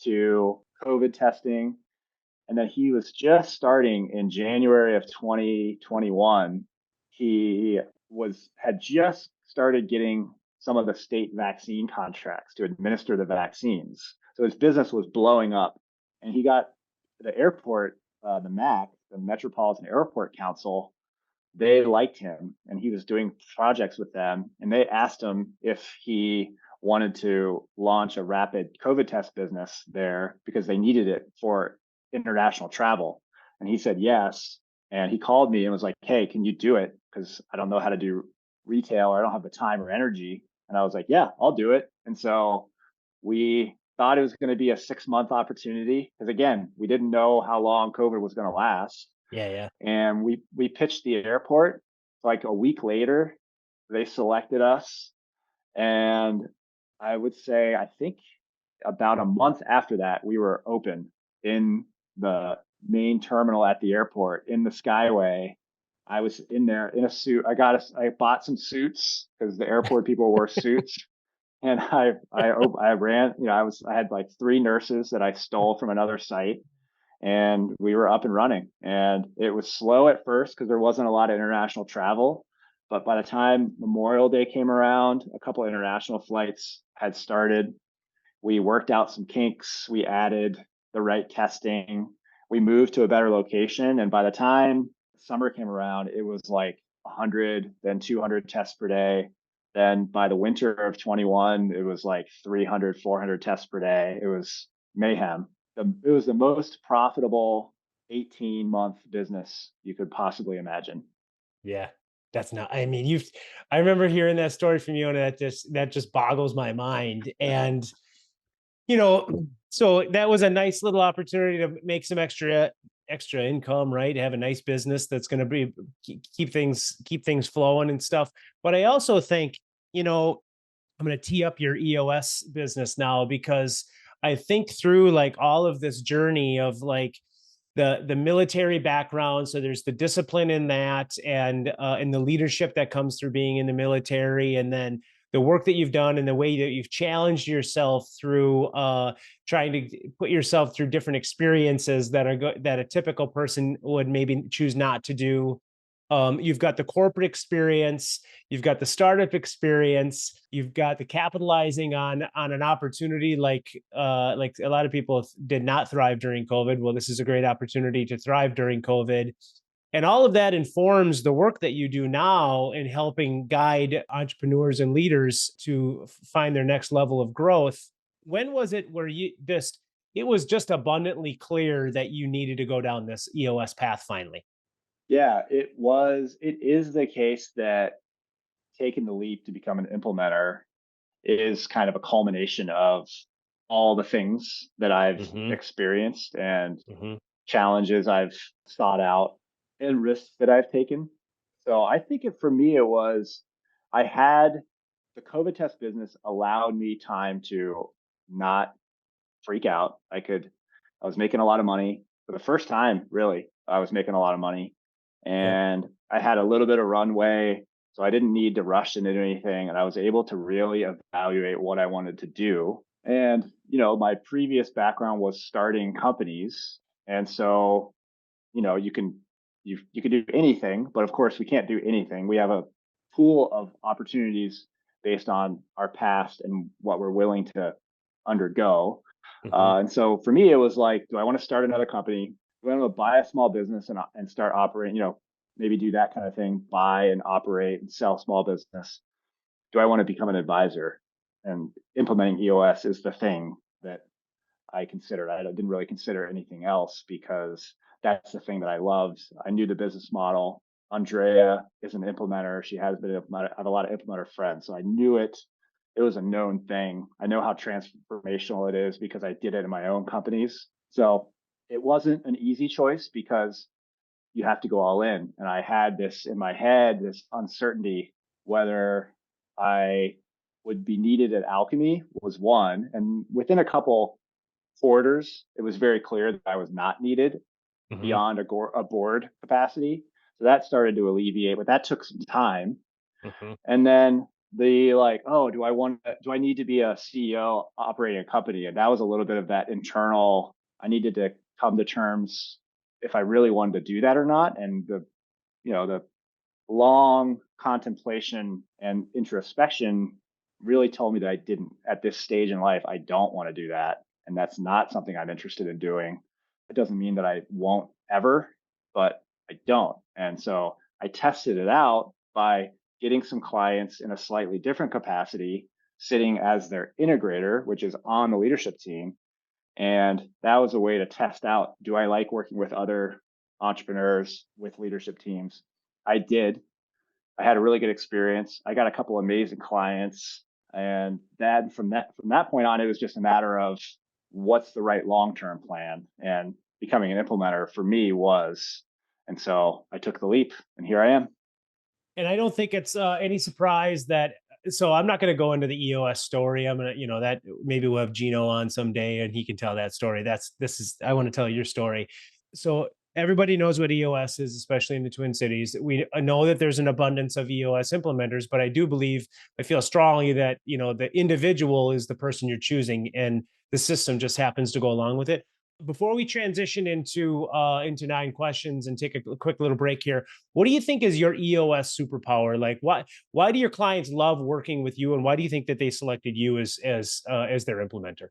to COVID testing. And then he was just starting in January of 2021. he had just started getting some of the state vaccine contracts to administer the vaccines. So his business was blowing up, and he got the airport, the MAC, the Metropolitan Airport Council. They liked him, and he was doing projects with them, and they asked him if he wanted to launch a rapid COVID test business there because they needed it for international travel. And he said yes. And he called me and was like, "Hey, can you do it? Because I don't know how to do retail, or I don't have the time or energy." And I was like, "Yeah, I'll do it." And so we thought it was going to be a 6-month opportunity because, again, we didn't know how long COVID was going to last. Yeah. And we pitched the airport. Like a week later, they selected us. And I would say, I think about a month after that, we were open in the main terminal at the airport in the Skyway. I was in there in a suit. I bought some suits because the airport people wore suits. And I ran, I had like 3 nurses that I stole from another site, and we were up and running. And it was slow at first because there wasn't a lot of international travel. But by the time Memorial Day came around, a couple of international flights had started. We worked out some kinks. We added the right testing. We moved to a better location. And by the time summer came around, it was like 100, then 200 tests per day. Then by the winter of 21, it was like 300, 400 tests per day. It was mayhem. It was the most profitable 18-month business you could possibly imagine. Yeah. That's not, I mean, I remember hearing that story from you, and that just boggles my mind. And, so that was a nice little opportunity to make some extra income, right? Have a nice business that's going to keep things flowing and stuff. But I also think, I'm going to tee up your EOS business now, because I think through like all of this journey of like the military background. So there's the discipline in that, and the leadership that comes through being in the military, and then the work that you've done and the way that you've challenged yourself through trying to put yourself through different experiences that a typical person would maybe choose not to do. You've got the corporate experience, you've got the startup experience, you've got the capitalizing on an opportunity like a lot of people did not thrive during COVID. Well, this is a great opportunity to thrive during COVID. And all of that informs the work that you do now in helping guide entrepreneurs and leaders to find their next level of growth. When was it where it was just abundantly clear that you needed to go down this EOS path finally? Yeah, it is the case that taking the leap to become an implementer is kind of a culmination of all the things that I've experienced and challenges I've sought out and risks that I've taken. So I think for me, it was, I had the COVID test business allowed me time to not freak out. I was making a lot of money for the first time, really. I was making a lot of money, and I had a little bit of runway, so I didn't need to rush into anything. And I was able to really evaluate what I wanted to do. And, my previous background was starting companies. And so, you can do anything, but of course we can't do anything. We have a pool of opportunities based on our past and what we're willing to undergo. And so for me, it was like, do I want to start another company? Do I want to buy a small business and start operating, maybe do that kind of thing, buy and operate and sell small business? Do I want to become an advisor? And implementing EOS is the thing that I considered. I didn't really consider anything else because that's the thing that I loved. I knew the business model. Andrea is an implementer. She has been I have a lot of implementer friends. So I knew it. It was a known thing. I know how transformational it is because I did it in my own companies. So it wasn't an easy choice because you have to go all in. And I had this in my head, this uncertainty whether I would be needed at Alchemy was one. And within a couple quarters, it was very clear that I was not needed beyond a board capacity. So that started to alleviate, but that took some time. And then do I need to be a CEO operating a company? And that was a little bit of that internal, I needed to come to terms if I really wanted to do that or not. And the long contemplation and introspection really told me that I didn't, at this stage in life, I don't want to do that. And that's not something I'm interested in doing. It doesn't mean that I won't ever, but I don't. And so I tested it out by getting some clients in a slightly different capacity, sitting as their integrator, which is on the leadership team. And that was a way to test out, do I like working with other entrepreneurs with leadership teams? I did. I had a really good experience. I got a couple amazing clients. And then from that point on, it was just a matter of what's the right long-term plan. And becoming an implementer for me was. And so I took the leap and here I am. And I don't think it's any surprise that, so I'm not going to go into the EOS story. I'm going to, that maybe we'll have Gino on someday and he can tell that story. I want to tell your story. So everybody knows what EOS is, especially in the Twin Cities. We know that there's an abundance of EOS implementers, but I feel strongly that, the individual is the person you're choosing and the system just happens to go along with it. Before we transition into 9 questions and take a quick little break here, what do you think is your EOS superpower? Like, why do your clients love working with you, and why do you think that they selected you as their implementer?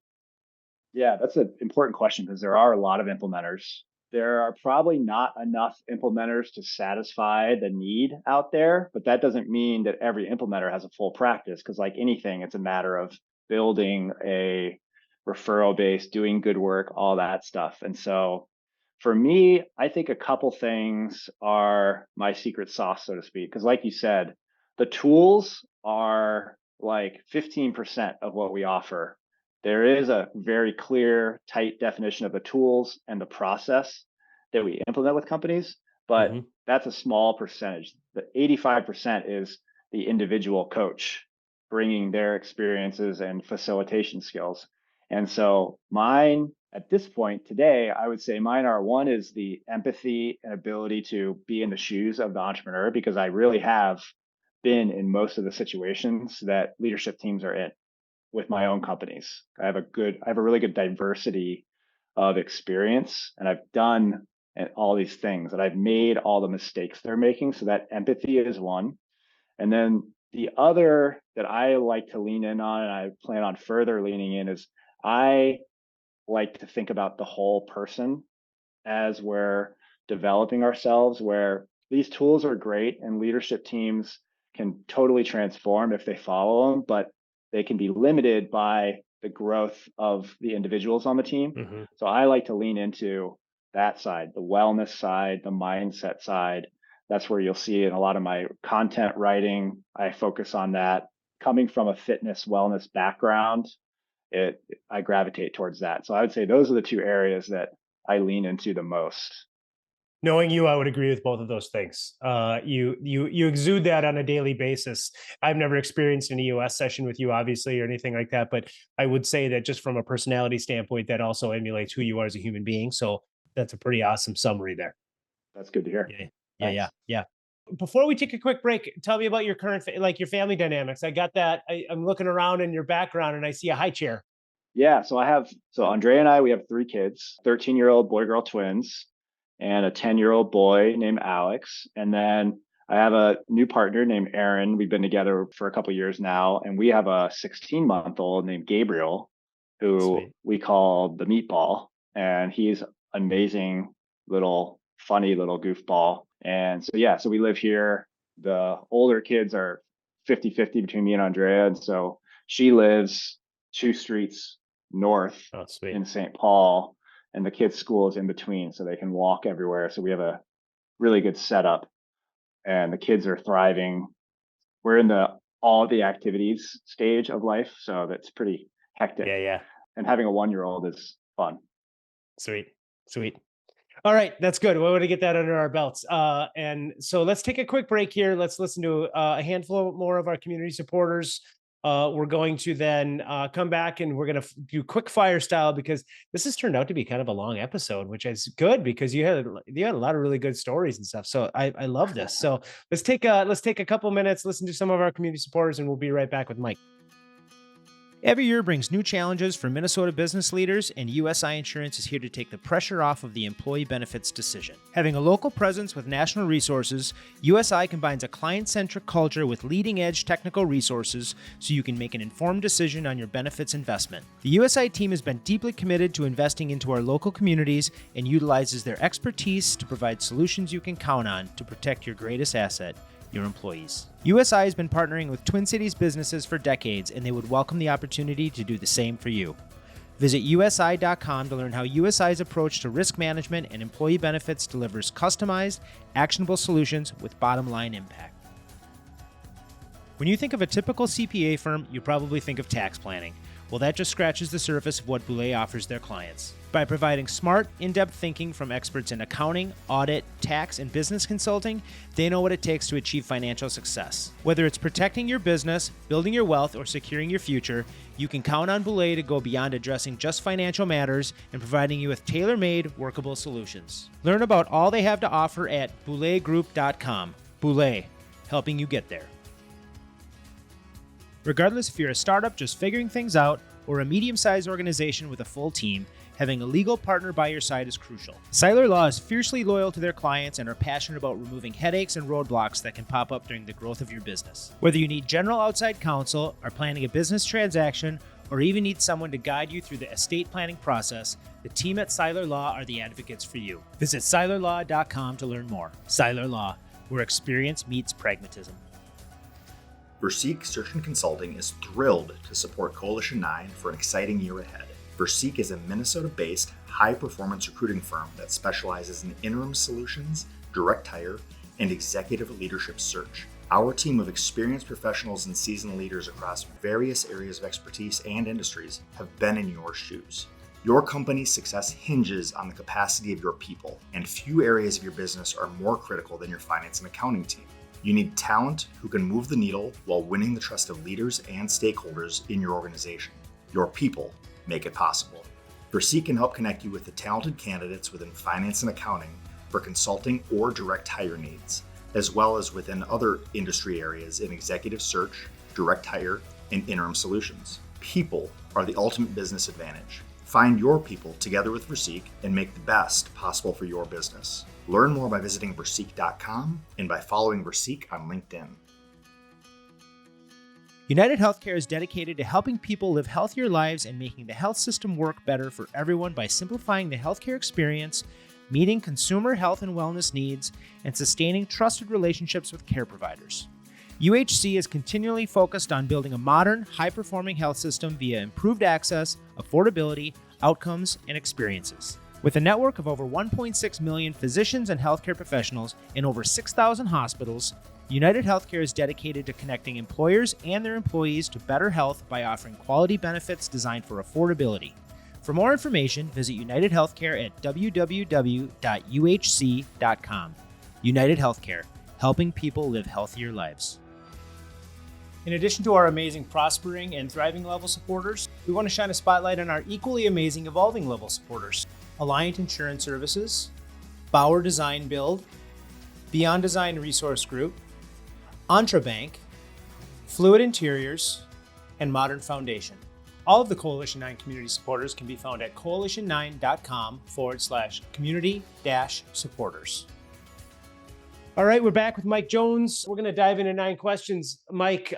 Yeah, that's an important question because there are a lot of implementers. There are probably not enough implementers to satisfy the need out there, but that doesn't mean that every implementer has a full practice because, like anything, it's a matter of building a referral base, doing good work, all that stuff. And so for me, I think a couple things are my secret sauce, so to speak, because like you said, the tools are like 15% of what we offer. There is a very clear, tight definition of the tools and the process that we implement with companies, but that's a small percentage. The 85% is the individual coach bringing their experiences and facilitation skills. And so mine at this point today, I would say mine are, one is the empathy and ability to be in the shoes of the entrepreneur, because I really have been in most of the situations that leadership teams are in with my own companies. I have a really good diversity of experience, and I've done all these things and I've made all the mistakes they're making. So that empathy is one. And then the other that I like to lean in on, and I plan on further leaning in, is I like to think about the whole person as we're developing ourselves, where these tools are great and leadership teams can totally transform if they follow them, but they can be limited by the growth of the individuals on the team. So I like to lean into that side, the wellness side, the mindset side. That's where you'll see in a lot of my content writing, I focus on that. Coming from a fitness wellness background, I gravitate towards that. So I would say those are the two areas that I lean into the most. Knowing you, I would agree with both of those things. You exude that on a daily basis. I've never experienced an EOS session with you, obviously, or anything like that, but I would say that just from a personality standpoint, that also emulates who you are as a human being. So that's a pretty awesome summary there. That's good to hear. Yeah. Before we take a quick break, tell me about your current, your family dynamics. I got that. I'm looking around in your background and I see a high chair. Yeah. So Andrea and we have 3 kids, 13-year-old boy-girl twins, and a 10-year-old boy named Alex. And then I have a new partner named Aaron. We've been together for a couple of years now. And we have a 16-month-old named Gabriel, who we call the meatball. And he's amazing funny little goofball. And so we live here. The older kids are 50-50 between me and Andrea. And so she lives 2 streets north in St. Paul, and the kids' school is in between, so they can walk everywhere. So we have a really good setup, and the kids are thriving. We're in all the activities stage of life, so that's pretty hectic. Yeah. And having a 1-year-old is fun. Sweet. All right, that's good. We want to get that under our belts. And so let's take a quick break here. Let's listen to a handful more of our community supporters. We're going to then come back and we're going to do quick fire style, because this has turned out to be kind of a long episode, which is good because you had a lot of really good stories and stuff. So I love this. So let's take a couple minutes, listen to some of our community supporters, and we'll be right back with Mike. Every year brings new challenges for Minnesota business leaders, and USI Insurance is here to take the pressure off of the employee benefits decision. Having a local presence with national resources, USI combines a client-centric culture with leading-edge technical resources so you can make an informed decision on your benefits investment. The USI team has been deeply committed to investing into our local communities and utilizes their expertise to provide solutions you can count on to protect your greatest asset, your employees. USI has been partnering with Twin Cities businesses for decades, and they would welcome the opportunity to do the same for you. Visit USI.com to learn how USI's approach to risk management and employee benefits delivers customized, actionable solutions with bottom-line impact. When you think of a typical CPA firm, you probably think of tax planning. Well, that just scratches the surface of what Boulay offers their clients. By providing smart, in-depth thinking from experts in accounting, audit, tax, and business consulting, they know what it takes to achieve financial success. Whether it's protecting your business, building your wealth, or securing your future, you can count on Boulay to go beyond addressing just financial matters and providing you with tailor-made, workable solutions. Learn about all they have to offer at BoulayGroup.com. Boulay, helping you get there. Regardless if you're a startup just figuring things out or a medium-sized organization with a full team, having a legal partner by your side is crucial. Seiler Law is fiercely loyal to their clients and are passionate about removing headaches and roadblocks that can pop up during the growth of your business. Whether you need general outside counsel, are planning a business transaction, or even need someone to guide you through the estate planning process, the team at Seiler Law are the advocates for you. Visit SeilerLaw.com to learn more. Seiler Law, where experience meets pragmatism. Verseek Search and Consulting is thrilled to support Coalition9 for an exciting year ahead. Verseek is a Minnesota-based, high-performance recruiting firm that specializes in interim solutions, direct hire, and executive leadership search. Our team of experienced professionals and seasoned leaders across various areas of expertise and industries have been in your shoes. Your company's success hinges on the capacity of your people, and few areas of your business are more critical than your finance and accounting team. You need talent who can move the needle while winning the trust of leaders and stakeholders in your organization. Your people make it possible. Verseek can help connect you with the talented candidates within finance and accounting for consulting or direct hire needs, as well as within other industry areas in executive search, direct hire, and interim solutions. People are the ultimate business advantage. Find your people together with Verseek and make the best possible for your business. Learn more by visiting Verseek.com and by following Verseek on LinkedIn. United Healthcare is dedicated to helping people live healthier lives and making the health system work better for everyone by simplifying the healthcare experience, meeting consumer health and wellness needs, and sustaining trusted relationships with care providers. UHC is continually focused on building a modern, high-performing health system via improved access, affordability, outcomes, and experiences. With a network of over 1.6 million physicians and healthcare professionals in over 6,000 hospitals, United Healthcare is dedicated to connecting employers and their employees to better health by offering quality benefits designed for affordability. For more information, visit United Healthcare at www.uhc.com. United Healthcare, helping people live healthier lives. In addition to our amazing prospering and thriving level supporters, we want to shine a spotlight on our equally amazing evolving level supporters. Alliant Insurance Services, Bauer Design Build, Beyond Design Resource Group, Entrabank, Fluid Interiors, and Modern Foundation. All of the Coalition 9 community supporters can be found at coalition9.com/community-supporters. All right, we're back with Mike Jones. We're going to dive into 9 questions. Mike,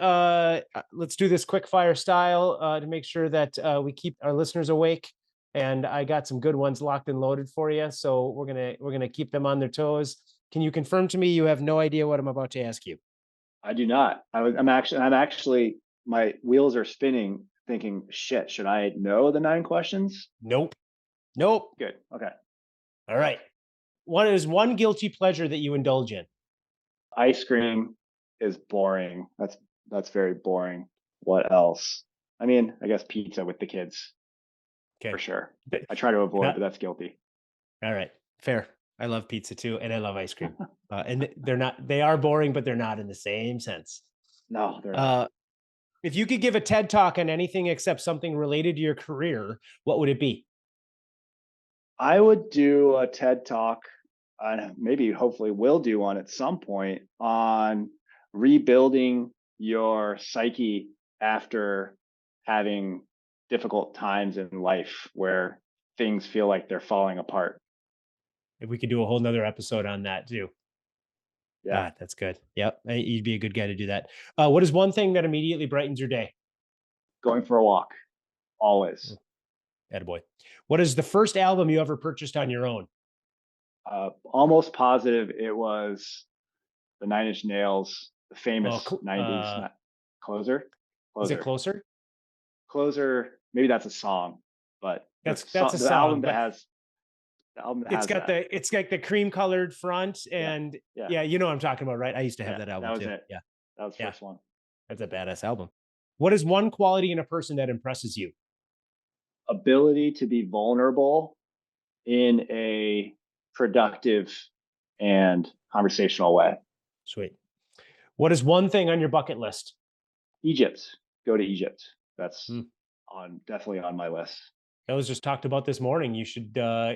let's do this quick fire style to make sure that we keep our listeners awake. And I got some good ones locked and loaded for you. So we're gonna keep them on their toes. Can you confirm to me you have no idea what I'm about to ask you? I do not. I'm actually, my wheels are spinning thinking, shit, should I know the 9 questions? Nope. Good. Okay. All right. What is one guilty pleasure that you indulge in? Ice cream is boring. That's very boring. What else? I mean, I guess pizza with the kids. Okay. For sure. I try to avoid, but that's guilty. All right. Fair. I love pizza too, and I love ice cream. And they are boring, but they're not in the same sense. No, they're not. If you could give a TED talk on anything except something related to your career, what would it be? I would do a TED talk, and maybe hopefully will do one at some point, on rebuilding your psyche after having difficult times in life where things feel like they're falling apart. If we could do a whole nother episode on that too. Yeah. Ah, that's good. Yep. You'd be a good guy to do that. What is one thing that immediately brightens your day? Going for a walk, always. Attaboy. What is the first album you ever purchased on your own? Almost positive it was the Nine Inch Nails, the famous Oh, 90s Closer. Is it Closer? Closer, maybe that's a song, but That's a the song, album but has that. it's got the cream colored front, and Yeah. you know what I'm talking about, right? I used to have Yeah, that album that was too. it. Yeah, That was the yeah. first one. That's a badass album. What is one quality in a person that impresses you? Ability to be vulnerable in a productive and conversational way. Sweet. What is one thing on your bucket list? Egypt. Go to Egypt. That's Hmm. definitely on my list. That was just talked about this morning. You should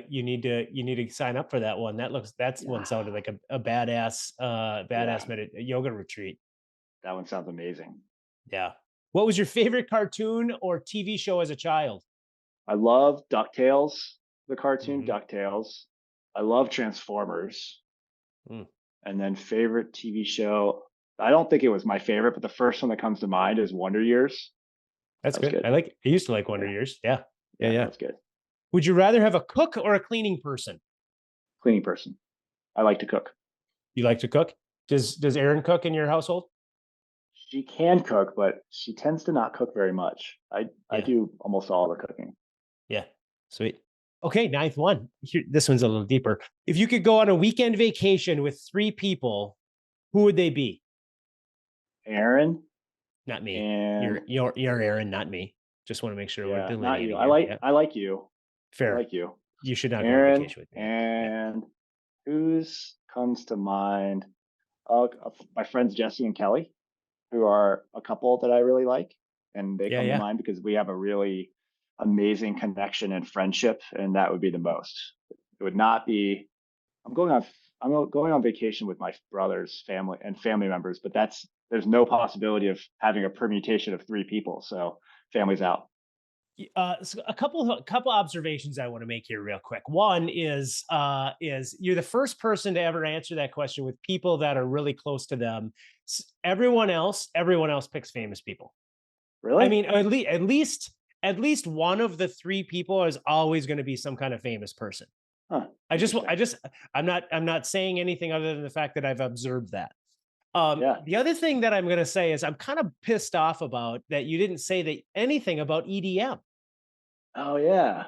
you need to sign up for that one. One sounded like a badass yoga retreat. That one sounds amazing. Yeah. What was your favorite cartoon or TV show as a child? I love DuckTales, the cartoon Mhm. DuckTales. I love Transformers. Mm. And then favorite TV show, I don't think it was my favorite, but the first one that comes to mind is Wonder Years. That's That was good. good. I used to like Wonder Years. Yeah. Yeah. That's good. Would you rather have a cook or a cleaning person? Cleaning person. I like to cook. You like to cook? Does Erin cook in your household? She can cook, but she tends to not cook very much. I do almost all the cooking. Yeah. Sweet. Okay, ninth one. This one's a little deeper. If you could go on a weekend vacation with 3 people, who would they be? Aaron. Not me. And You're Aaron, not me. Just want to make sure we're not delineating you. here. I like you. Fair. I like you. You should not go on Aaron, vacation with me. and who's comes to mind? My friends Jesse and Kelly, who are a couple that I really like, and they come to mind because we have a really amazing connection and friendship, and that would be the most. It would not be. I'm going on vacation with my brother's family and family members, but there's no possibility of having a permutation of 3 people. So family's out. So a couple observations I want to make here real quick. One is you're the first person to ever answer that question with people that are really close to them. Everyone else picks famous people. Really? I mean, at least one of the 3 people is always going to be some kind of famous person. Huh. I'm not saying anything other than the fact that I've observed that. Yeah. The other thing that I'm going to say is I'm kind of pissed off about that you didn't say anything about EDM. Oh yeah.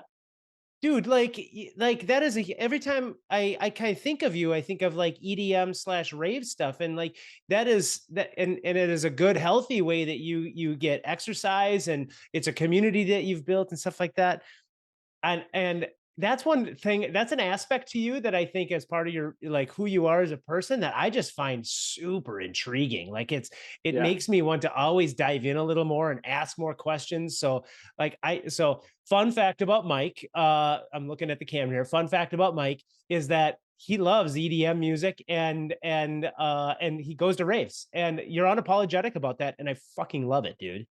Dude, like that is every time I kind of think of you, I think of like EDM/rave stuff. And like that and it is a good, healthy way that you get exercise, and it's a community that you've built and stuff like that. And that's one thing, that's an aspect to you that I think as part of your, like, who you are as a person, that I just find super intriguing. Like it makes me want to always dive in a little more and ask more questions. So fun fact about Mike, I'm looking at the camera here. Fun fact about Mike is that he loves EDM music, and he goes to raves, and you're unapologetic about that. And I fucking love it, dude.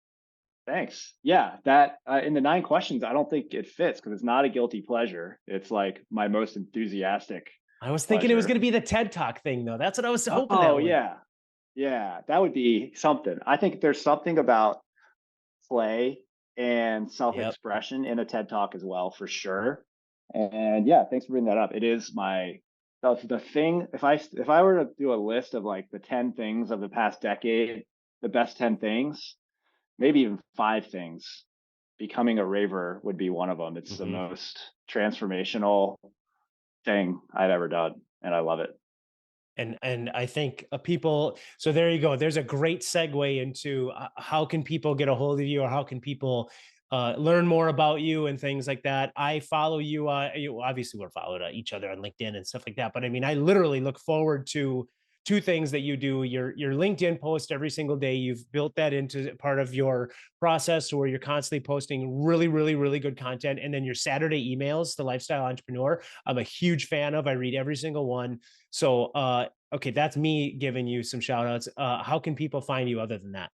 Thanks. Yeah, that in the 9 questions, I don't think it fits because it's not a guilty pleasure. It's like my most enthusiastic. I was thinking it was going to be the TED Talk thing, though. That's what I was hoping. Oh yeah, that would be something. I think there's something about play and self-expression in a TED Talk as well, for sure. And yeah, thanks for bringing that up. It is the thing. If I were to do a list of like the 10 things of the past decade, the best 10 things, maybe even 5 things, becoming a raver would be one of them. It's the most transformational thing I've ever done, and I love it. And I think people, so there you go. There's a great segue into how can people get a hold of you, or how can people learn more about you and things like that. I follow you. Obviously we're followed each other on LinkedIn and stuff like that. But I mean, I literally look forward to 2 things that you do. Your LinkedIn post every single day. You've built that into part of your process where you're constantly posting really, really, really good content. And then your Saturday emails, the Lifestyle Entrepreneur, I'm a huge fan of. I read every single one. So, okay, that's me giving you some shout outs. How can people find you other than that?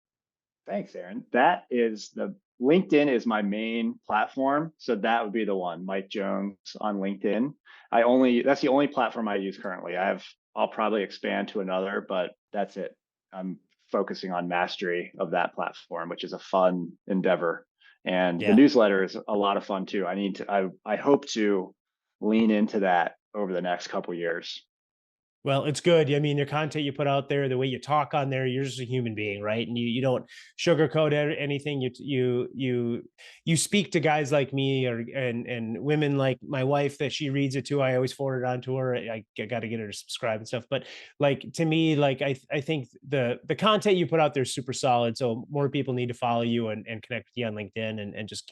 Thanks, Aaron. That is the LinkedIn is my main platform. So that would be the one, Mike Jones on LinkedIn. That's the only platform I use currently. I'll probably expand to another, but that's it. I'm focusing on mastery of that platform, which is a fun endeavor. And the newsletter is a lot of fun too. I hope to lean into that over the next couple of years. Well, it's good. I mean, the content you put out there, the way you talk on there, you're just a human being, right? And you don't sugarcoat anything. You speak to guys like me and women like my wife that she reads it to. I always forward it on to her. I got to get her to subscribe and stuff. But like to me, like I think the content you put out there is super solid. So more people need to follow you and connect with you on LinkedIn and just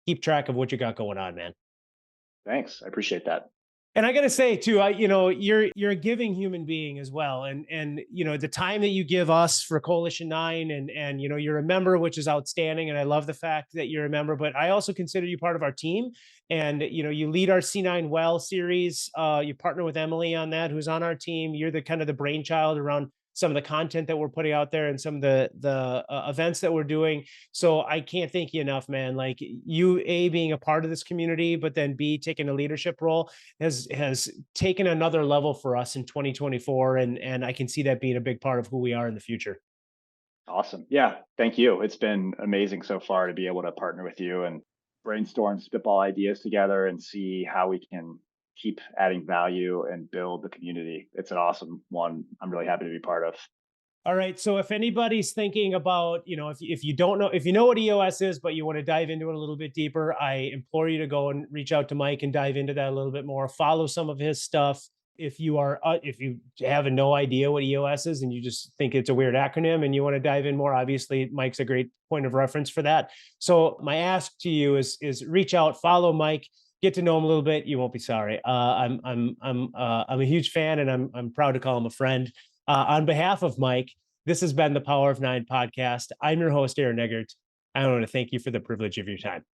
keep track of what you got going on, man. Thanks. I appreciate that. And I got to say too, you're a giving human being as well. And the time that you give us for Coalition9 and you're a member, which is outstanding. And I love the fact that you're a member, but I also consider you part of our team. And, you lead our C9 Well series. You partner with Emily on that, who's on our team. You're the kind of the brainchild around some of the content that we're putting out there and some of the events that we're doing. So I can't thank you enough, man. Like you, A, being a part of this community, but then B, taking a leadership role has taken another level for us in 2024. And I can see that being a big part of who we are in the future. Awesome. Yeah. Thank you. It's been amazing so far to be able to partner with you and brainstorm, spitball ideas together and see how we can keep adding value and build the community. It's an awesome one. I'm really happy to be part of. All right. So if anybody's thinking about, if you don't know, if you know what EOS is, but you want to dive into it a little bit deeper, I implore you to go and reach out to Mike and dive into that a little bit more. Follow some of his stuff. If you have no idea what EOS is and you just think it's a weird acronym and you want to dive in more, obviously Mike's a great point of reference for that. So my ask to you is reach out, follow Mike, get to know him a little bit. You won't be sorry. I'm a huge fan and I'm proud to call him a friend. On behalf of Mike, this has been the Power of Nine podcast. I'm your host, Aaron Eggert. I want to thank you for the privilege of your time.